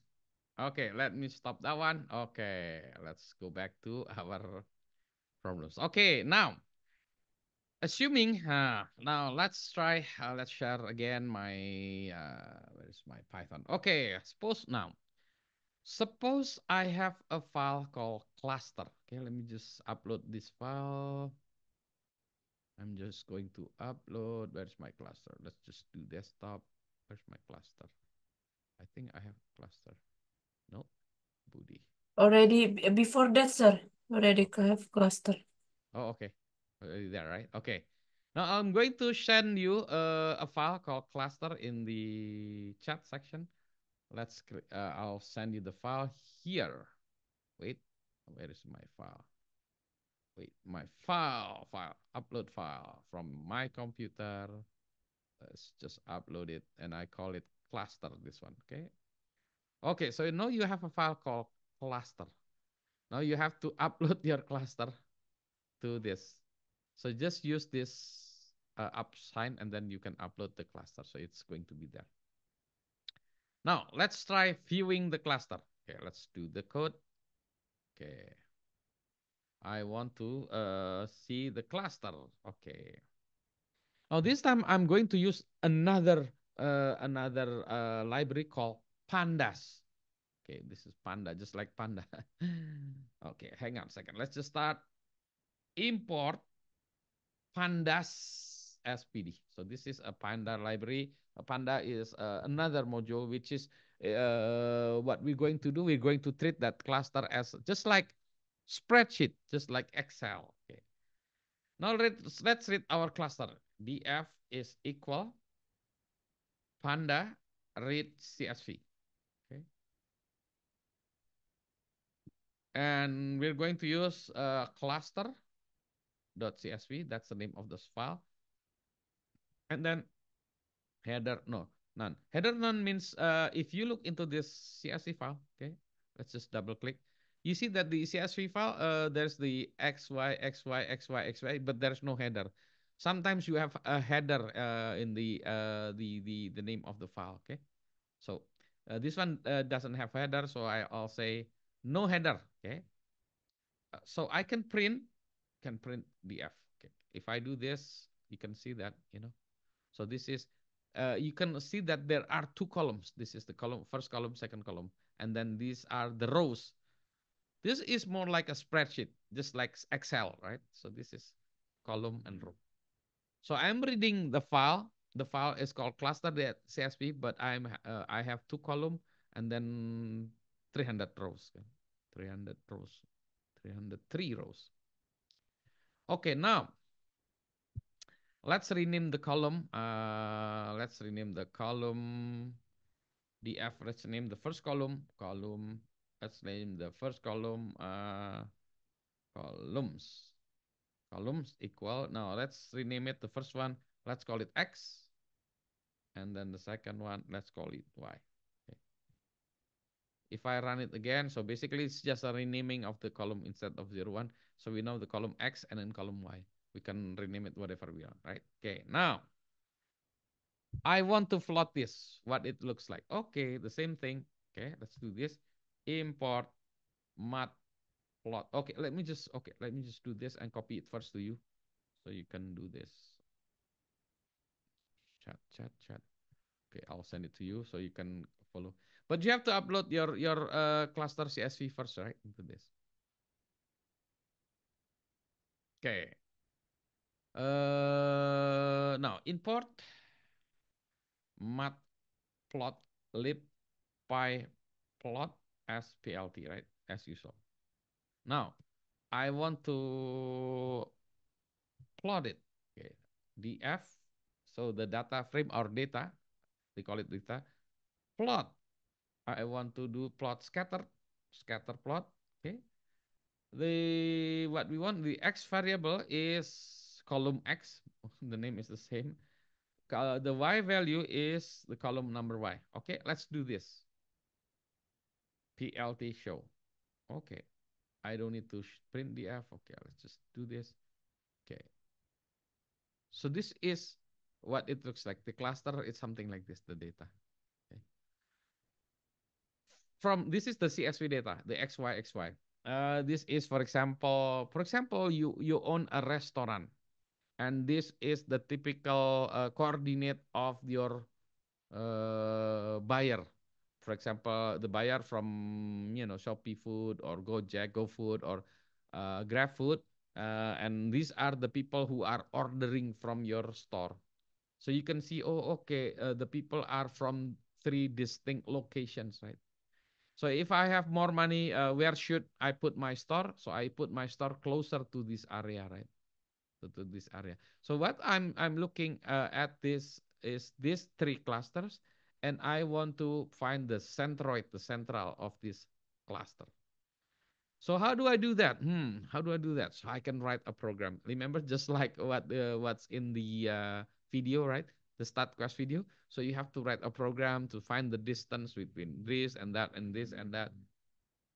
Okay, let me stop that one. Okay, let's go back to our problems. Okay, now assuming now let's try let's share again my where's my Python. Okay, suppose I have a file called cluster. Okay, let me just upload this file. I'm just going to upload. Where's my cluster? Let's just do desktop. Where's my cluster? I think I have cluster. No, booty. Already before that, sir. Already Okay. have cluster. Oh, okay. Already there, right? Okay. Now I'm going to send you a file called cluster in the chat section. I'll send you the file here. Wait, where is my file? Wait, my upload file from my computer. Let's just upload it and I call it cluster, this one, okay? Okay, so now you have a file called cluster. Now you have to upload your cluster to this. So just use this up sign and then you can upload the cluster. So it's going to be there. Now let's try viewing the cluster. Okay, let's do the code. Okay. I want to see the cluster. Okay. Now this time I'm going to use another library called pandas. Okay, this is panda, just like panda. Okay, hang on a second. Let's just start import pandas SPD. So this is a panda library. A panda is another module, which is what we're going to do. We're going to treat that cluster as just like spreadsheet, just like Excel. Okay. Now let's read our cluster. df is equal panda read CSV. Okay. And we're going to use cluster.csv. That's the name of this file. And then header, no, none. Header none means if you look into this CSV file, okay, let's just double click. You see that the CSV file, there's the XY, XY, XY, XY, but there's no header. Sometimes you have a header in the name of the file, okay? So this one doesn't have header, so I'll say no header, okay? So I can print df. Okay. If I do this, you can see that, So this is, you can see that there are two columns. This is the column, first column, second column. And then these are the rows. This is more like a spreadsheet, just like Excel, right? So this is column and row. So I'm reading the file. The file is called cluster.csv, but I have two column and then 300 rows. 300 rows. 303 rows. Okay, now let's rename the column. Let's rename the column df. Let's name the first column. Let's name the first column columns. Columns equal. Now let's rename it. The first one, let's call it X. And then the second one, let's call it Y. Okay. If I run it again, so basically it's just a renaming of the column instead of 01. So we know the column X and then column Y. We can rename it whatever we want, right? Okay, now I want to plot this, what it looks like. Okay, the same thing. Okay, let's do this. Import matplot. Okay, let me just do this and copy it first to you. So you can do this. Chat. Okay, I'll send it to you so you can follow. But you have to upload your cluster CSV first, right? Into this. Okay. Now import matplotlib pyplot as plt, right? As usual. Now I want to plot it. Okay. df. So the data frame or data, they call it data. Plot. I want to do plot scatter plot. Okay. What we want, the x variable is column x. The name is the same. The y value is the column number y. Okay, let's do this. plt show. Okay, I don't need to print df. Okay, let's just do this. Okay, so this is what it looks like. The cluster is something like this, the data. Okay. This is the CSV data, the XY. This is, for example, you own a restaurant. and this is the typical coordinate of your buyer. For example, the buyer from Shopee Food or Gojek, GoFood or GrabFood, and these are the people who are ordering from your store. So you can see, oh, okay, the people are from three distinct locations, right? So if I have more money, where should I put my store? So I put my store closer to this area, right? To this area. So what I'm looking at this is these three clusters, and I want to find the centroid, the central of this cluster. So how do I do that? How do I do that? So I can write a program. Remember, just like what's in the video, right? The start class video. So you have to write a program to find the distance between this and that and this and that.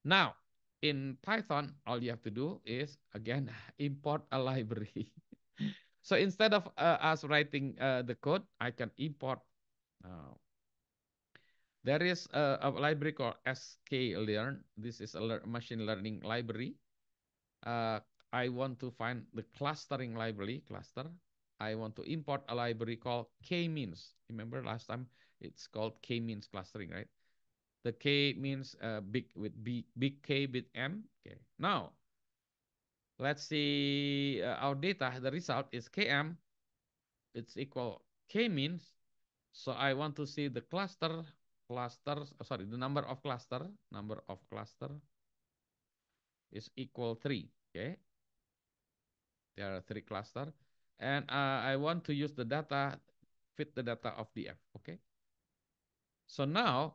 Now, in Python, all you have to do is, again, import a library. So instead of us writing the code, I can import. There is a library called sklearn. This is a machine learning library. I want to find the clustering library, cluster. I want to import a library called k-means. Remember last time it's called k-means clustering, right? The K means big with B, big K with M. Okay. Now, let's see our data. The result is KM. It's equal K means. So I want to see the clusters. Sorry, the number of cluster. Number of cluster is equal 3. Okay. There are 3 cluster. And I want to use the data, fit the data of the F. Okay. So now,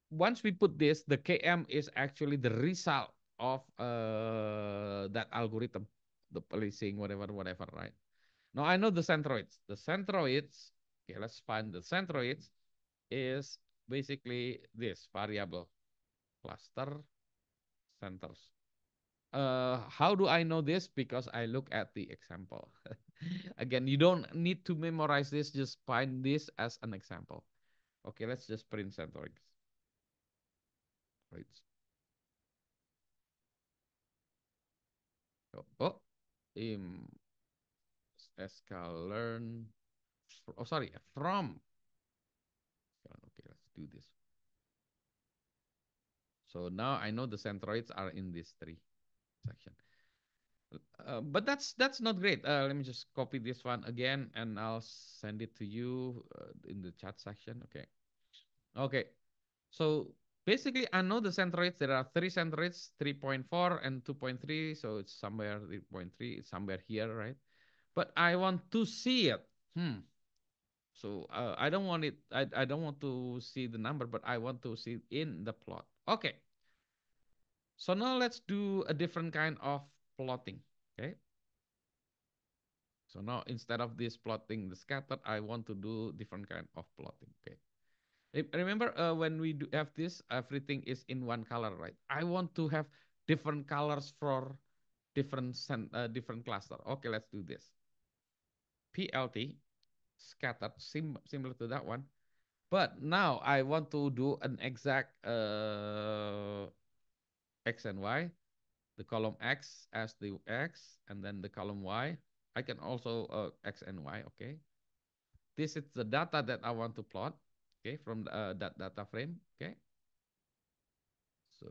once we put this, the KM is actually the result of that algorithm, the policing, whatever, right? Now I know the centroids. The centroids, okay, let's find the centroids is basically this variable cluster centers. How do I know this? Because I look at the example. Again, you don't need to memorize this, just find this as an example. Okay, let's just print centroids. Right. Oh, learn. Oh, sorry, from. Okay, let's do this. So now I know the centroids are in this 3 section. But that's not great. Let me just copy this one again, and I'll send it to you in the chat section. Okay. Okay. So basically, I know the centroids. There are 3 centroids, 3.4 and 2.3. So it's somewhere 3.3. It's somewhere here, right? But I want to see it. So I don't want it. I don't want to see the number, but I want to see it in the plot. Okay. So now let's do a different kind of plotting. Okay. So now instead of this plotting the scattered, I want to do different kind of plotting. Okay. Remember when we do have this, everything is in one color, right? I want to have different colors for different cluster. Okay, let's do this. PLT scattered, similar to that one. But now I want to do an exact X and Y. The column X as the X, and then the column Y. I can also X and Y, okay? This is the data that I want to plot, okay, from that data frame, okay? So,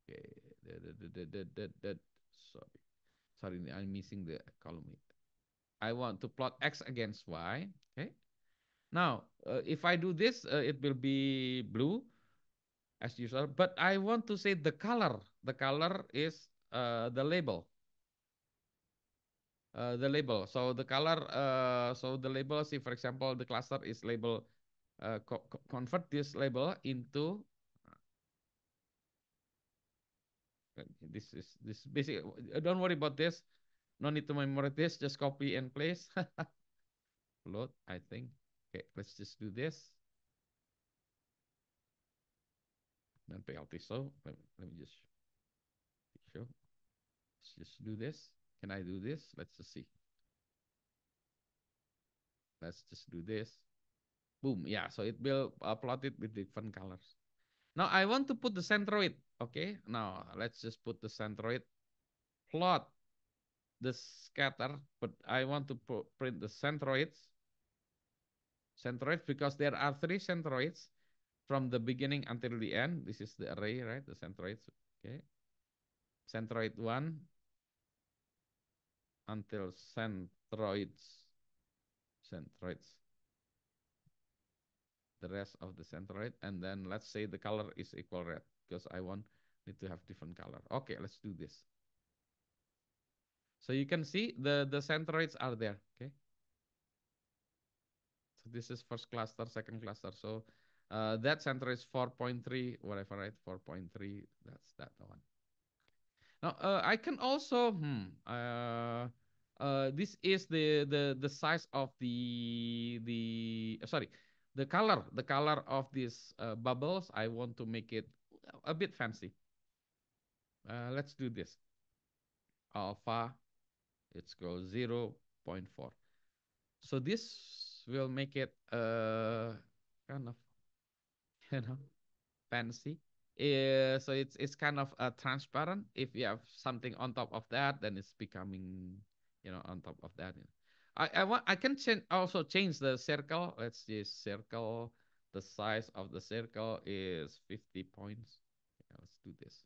okay, sorry, I'm missing the column. I want to plot X against Y, okay? Now, if I do this, it will be blue as usual, but I want to say the color. The color is the label. The label. So the color, so the label, see, for example, the cluster is label, convert this label into, this basic, don't worry about this. No need to memorize this, just copy and paste. Load, I think. Okay, let's just do this. Then penalty. So let me just show. Let's just do this. Can I do this? Let's just see. Let's just do this. Boom. Yeah, so it will plot it with different colors. Now I want to put the centroid. Okay, now let's just put the centroid plot. the scatter, but I want to print the centroids because there are three centroids from the beginning until the end. This is the array, right? The centroids. Okay. Centroid 1 until centroids, the rest of the centroid, and then let's say the color is equal red because I want it to have different color. Okay, let's do this. So you can see the centroids are there. Okay. So this is first cluster, second cluster. So that center is 4.3, whatever, right? 4.3. That's that one. Now I can also this is the size of sorry, the color of these bubbles. I want to make it a bit fancy. Let's do this. Alpha, it's go 0.4. So this will make it kind of you know fancy. So it's kind of transparent. If you have something on top of that, then it's becoming on top of that. I can change the circle. Let's just circle. The size of the circle is 50 points. Yeah, let's do this.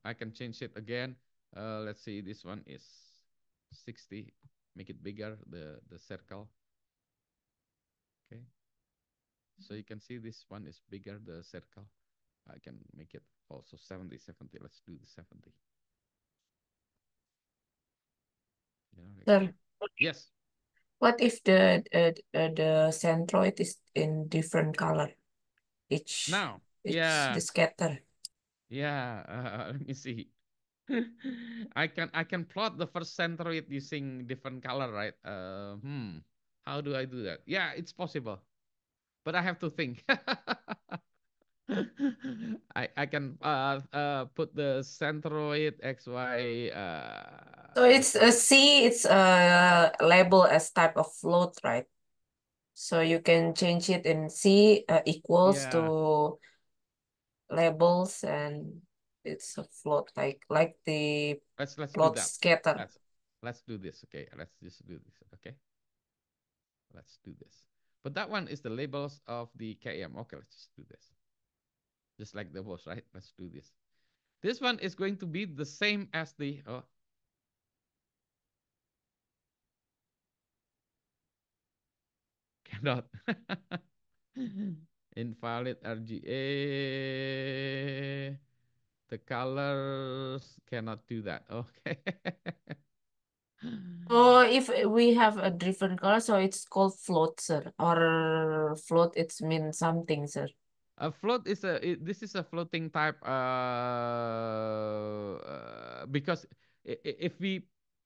I can change it again. Let's see, this one is 60. Make it bigger, the circle. Okay. So you can see this one is bigger, the circle. I can make it also 70. Let's do the 70. Sir, Yes. what if the centroid is in different color? Each Now, the scatter. yeah. Let me see. I can plot the first centroid using different color, right? How do I do that? Yeah, it's possible, but I have to think. I can put the centroid XY So it's a plot. C. It's label as type of float, right? So you can change it in C equals Yeah, to labels, and it's a float like the let's do plot that. scatter. Let's do this. Okay, let's just do this. Okay, let's do this. But that one is the labels of the KM. Okay, let's just do this. Just like the boss, right? Let's do this. This one is going to be the same as the cannot. Invalid RGA. The colors cannot do that. Okay. Or if we have a different color, so it's called float, sir. Or float, it's mean something, sir. A float is this is a floating type because if we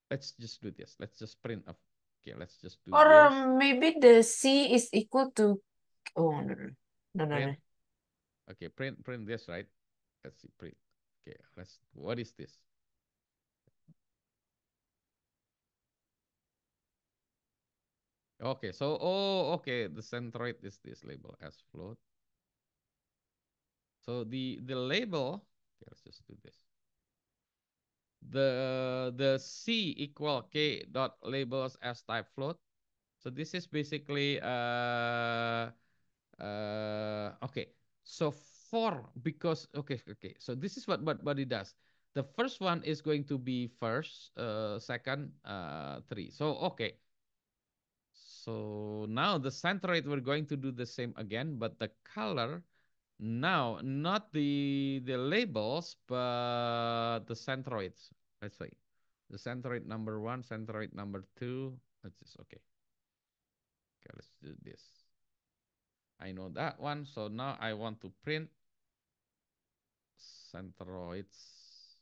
let's just do this. Let's just print off. Okay, let's just do Or this. maybe the C is equal to, oh, no. Print. Okay, print this, right? Let's see, print. Okay, what is this? Okay, so okay, the centroid is this label as float. So the label, okay, let's just do this. The C equal K dot labels as type float. So this is basically okay. So because okay. So this is what it does. The first one is going to be first, second, 3. So okay. So now the centroid, we're going to do the same again, but the color now, not the labels, but the centroids. Let's say the centroid number 1, centroid number 2. Let's just okay. Okay, let's do this. I know that one, so now I want to print centroids.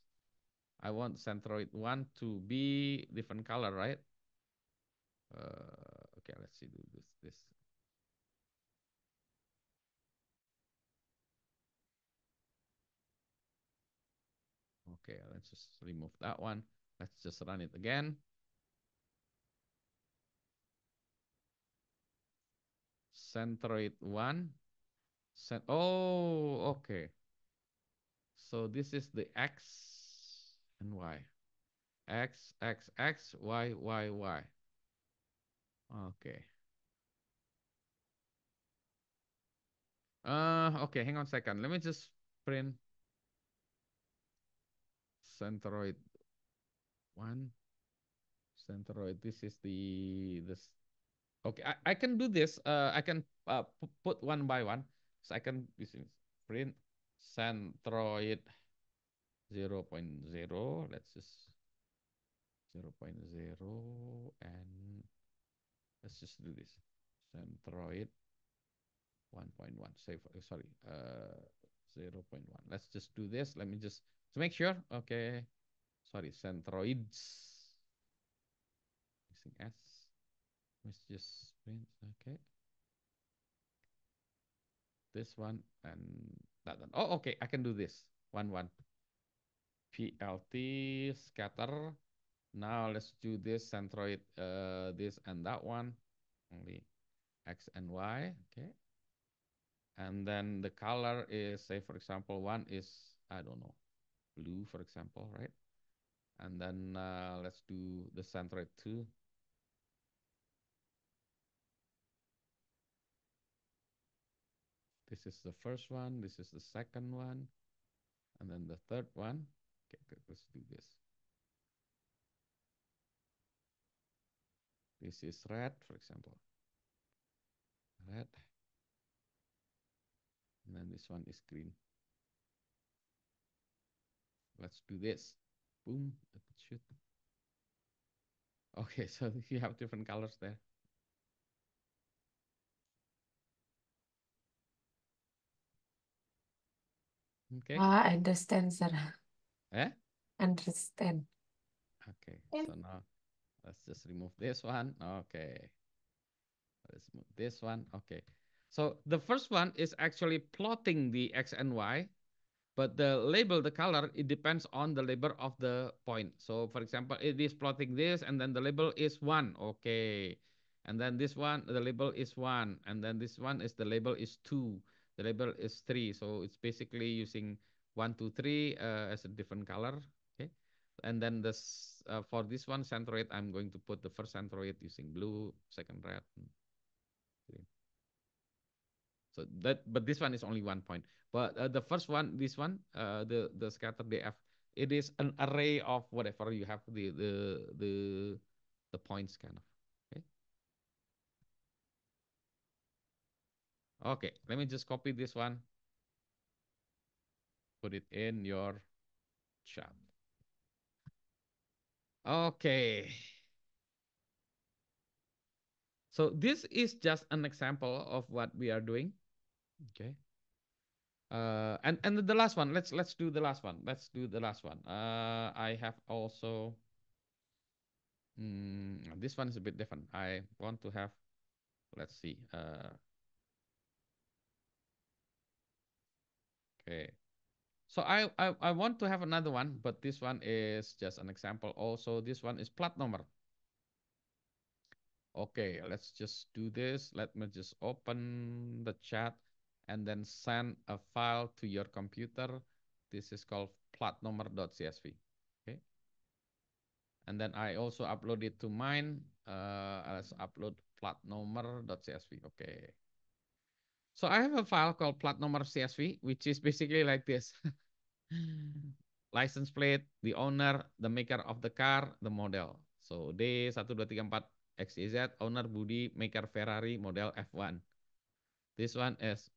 I want centroid 1 to be different color, right? Okay, let's see, do this. Okay, let's just remove that one. Let's just run it again. Centroid 1. Oh, okay. So this is the X and Y. X, X, X, Y, Y, Y. Okay. Okay, hang on a second. Let me just print centroid one. Centroid. This is this. Okay, I can do this. I can put one by one. So I can print centroid 0.0. Let's just 0.0 and let's just do this. Centroid 1.1. Say sorry, 0.1. Let's just do this. Let me just to make sure. Okay, sorry, centroids missing S. Let's just print. Okay, this one and that one. Oh, okay, I can do this. 1 1. PLT scatter. Now let's do this centroid. This and that one. Only X and Y. Okay. And then the color is, say, for example, one is, I don't know, blue, for example, right? And then let's do the centroid 2. This is the first one. This is the second one. And then the third one. Okay, good. Let's do this. This is red, for example. Red. And then this one is green. Let's do this. Boom. Shoot. Okay, so you have different colors there. Okay. I understand, sir. Eh? Understand. Okay, so now let's just remove this one. Okay. Let's move this one. Okay. So the first one is actually plotting the X and Y, but the label, the color, it depends on the label of the point. So for example, it is plotting this and then the label is 1. Okay. And then this one, the label is 1. And then this one is the label is 2. The label is 3. So it's basically using 1, 2, 3 as a different color. Okay. And then this for this one centroid, I'm going to put the first centroid using blue, second red, green. So that, but this one is only 1 point. But the first one, this one, the scatter DF, it is an array of whatever you have the points kind of. Okay. Okay. Let me just copy this one. Put it in your chat. Okay. So this is just an example of what we are doing. Okay. And the last one. Let's do the last one. Let's do the last one. I have also. This one is a bit different. I want to have, let's see. Okay. So I want to have another one, but this one is just an example. Also, this one is plat number. Okay, let's just do this. Let me just open the chat and then send a file to your computer. This is called platnumber.csv. Okay. And then I also upload it to mine. Let's upload platnumber.csv. Okay. So I have a file called platnumber.csv, which is basically like this. License plate, the owner, the maker of the car, the model. So D1234 XYZ, owner Budi, maker Ferrari, model F1. This one is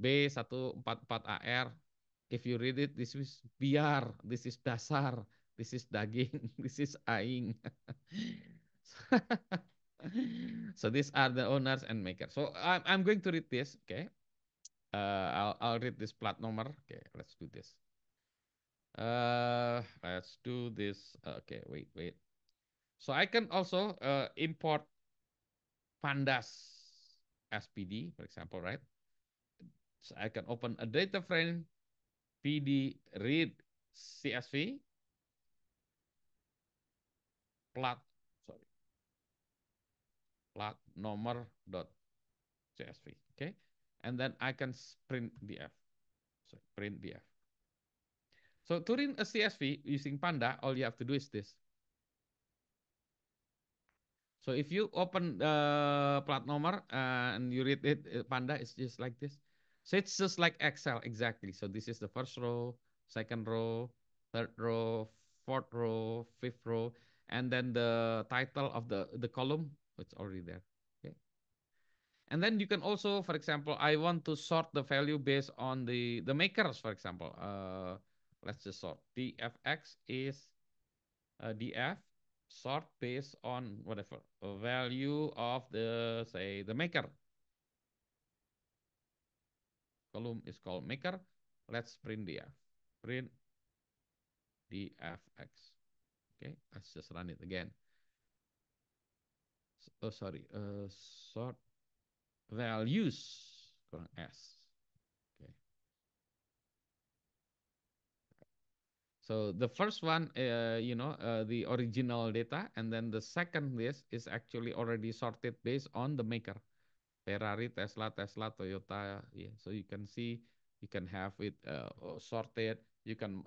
B144AR. If you read it, this is biar, this is dasar, this is daging, this is aing. So these are the owners and makers. So I'm going to read this. Okay. I'll read this plat number. Okay, let's do this. Let's do this. Okay, wait. So I can also import pandas SPD, for example, right? So I can open a data frame PD read CSV plat, sorry, plat number dot CSV. Okay, and then I can print DF. So print DF. So to read a CSV using Panda, all you have to do is this. So if you open Platnomer and you read it, Panda is just like this. So it's just like Excel exactly. So this is the first row, second row, third row, fourth row, fifth row, and then the title of the column, it's already there. Okay. And then you can also, for example, I want to sort the value based on the makers, for example. Let's just sort. dfx is df sort based on whatever a value of the, say, the maker. Column is called maker. Let's print df. Print dfx. Okay, let's just run it again. Oh, sorry. Sort values. S. Okay. So the first one, the original data, and then the second list is actually already sorted based on the maker. Ferrari, Tesla, Toyota. Yeah, so you can see, you can have it sorted. You can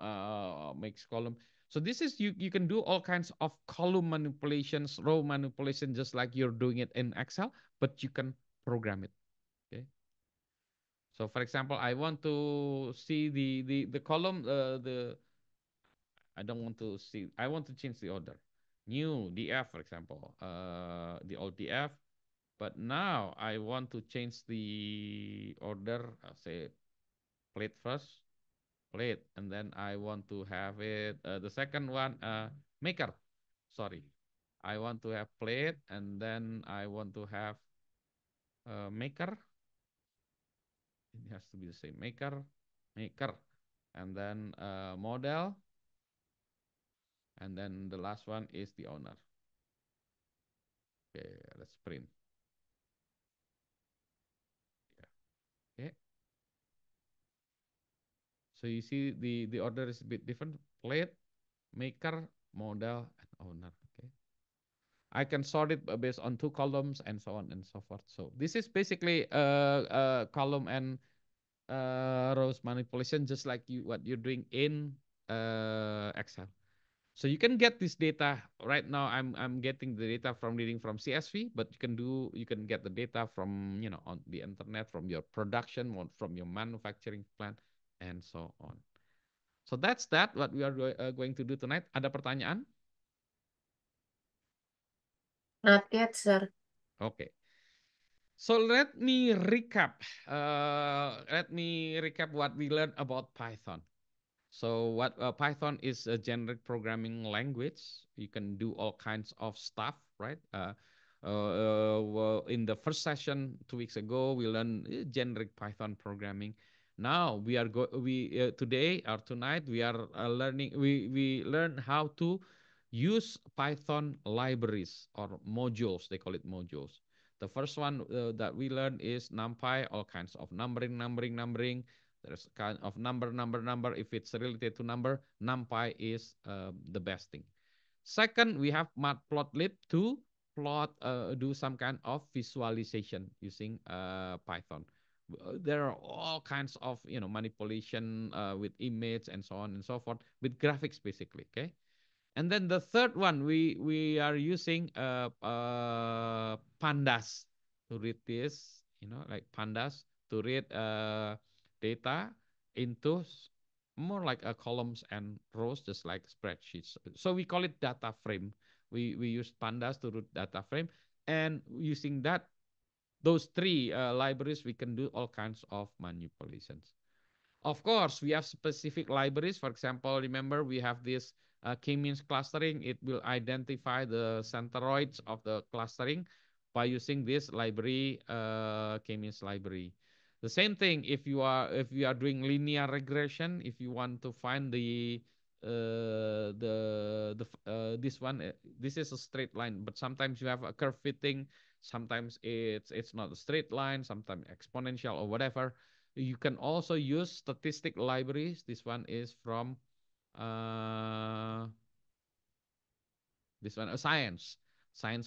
make column. So this is you can do all kinds of column manipulations, row manipulation, just like you're doing it in Excel, but you can program it. Okay. So for example, I want to see the column, I don't want to see, I want to change the order. New DF, for example, the old DF. But now I want to change the order, say plate first, plate, and then I want to have it, the second one, maker. Sorry. I want to have plate, and then I want to have maker. It has to be the same, maker, and then model, and then the last one is the owner. Okay, let's print. Yeah. Okay. So you see the order is a bit different. Plate, maker, model, and owner. Okay. I can sort it based on two columns and so on and so forth. So this is basically column and rows manipulation, just like what you're doing in Excel. So you can get this data right now. I'm getting the data from reading from CSV, but you can get the data from on the internet, from your production, from your manufacturing plant, and so on. So that's what we are going to do tonight. Ada pertanyaan? Not yet, sir. Okay. So let me recap. Let me recap what we learned about Python. So what Python is a generic programming language. You can do all kinds of stuff, right? Well, in the first session 2 weeks ago, we learned generic Python programming. Now today or tonight we are learning. We learn how to use Python libraries or modules. They call it modules. The first one that we learned is NumPy, all kinds of numbering. There's kind of number. If it's related to number, NumPy is the best thing. Second, we have Matplotlib to do some kind of visualization using Python. There are all kinds of manipulation with image and so on and so forth with graphics basically. Okay. And then the third one, we are using pandas to read this, like pandas to read data into more like columns and rows, just like spreadsheets. So we call it data frame. We use pandas to read data frame, and using those three libraries, we can do all kinds of manipulations. Of course, we have specific libraries. For example, remember we have this k-means clustering. It will identify the centroids of the clustering by using this library, k-means library. The same thing if you are doing linear regression. If you want to find this one, this is a straight line, but sometimes you have a curve fitting. Sometimes it's not a straight line. Sometimes exponential or whatever. You can also use statistic libraries. This one is from this one, science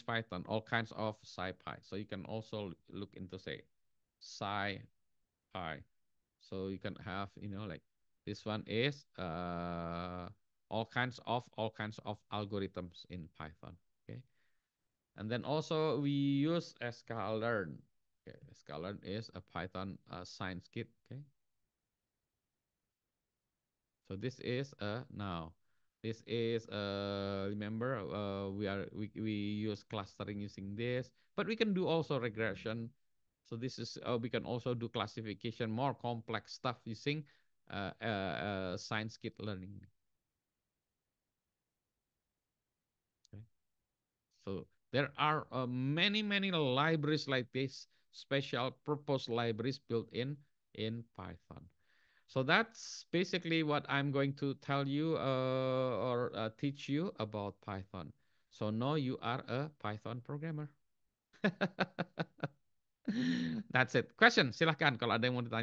Python, all kinds of SciPy. So you can also look into, say, SciPy. So you can have, like This one is all kinds of algorithms in Python. Okay, and then also we use sklearn. Okay, sklearn is a Python science kit. Okay, so this is now. This is remember we use clustering using this, but we can do also regression. So this is we can also do classification, more complex stuff using science kit learning. Okay. So there are many libraries like this, special purpose libraries built in Python. So that's basically what I'm going to tell you or teach you about Python. So now you are a Python programmer. That's it. Question, silahkan kalau ada yang mau ditanya.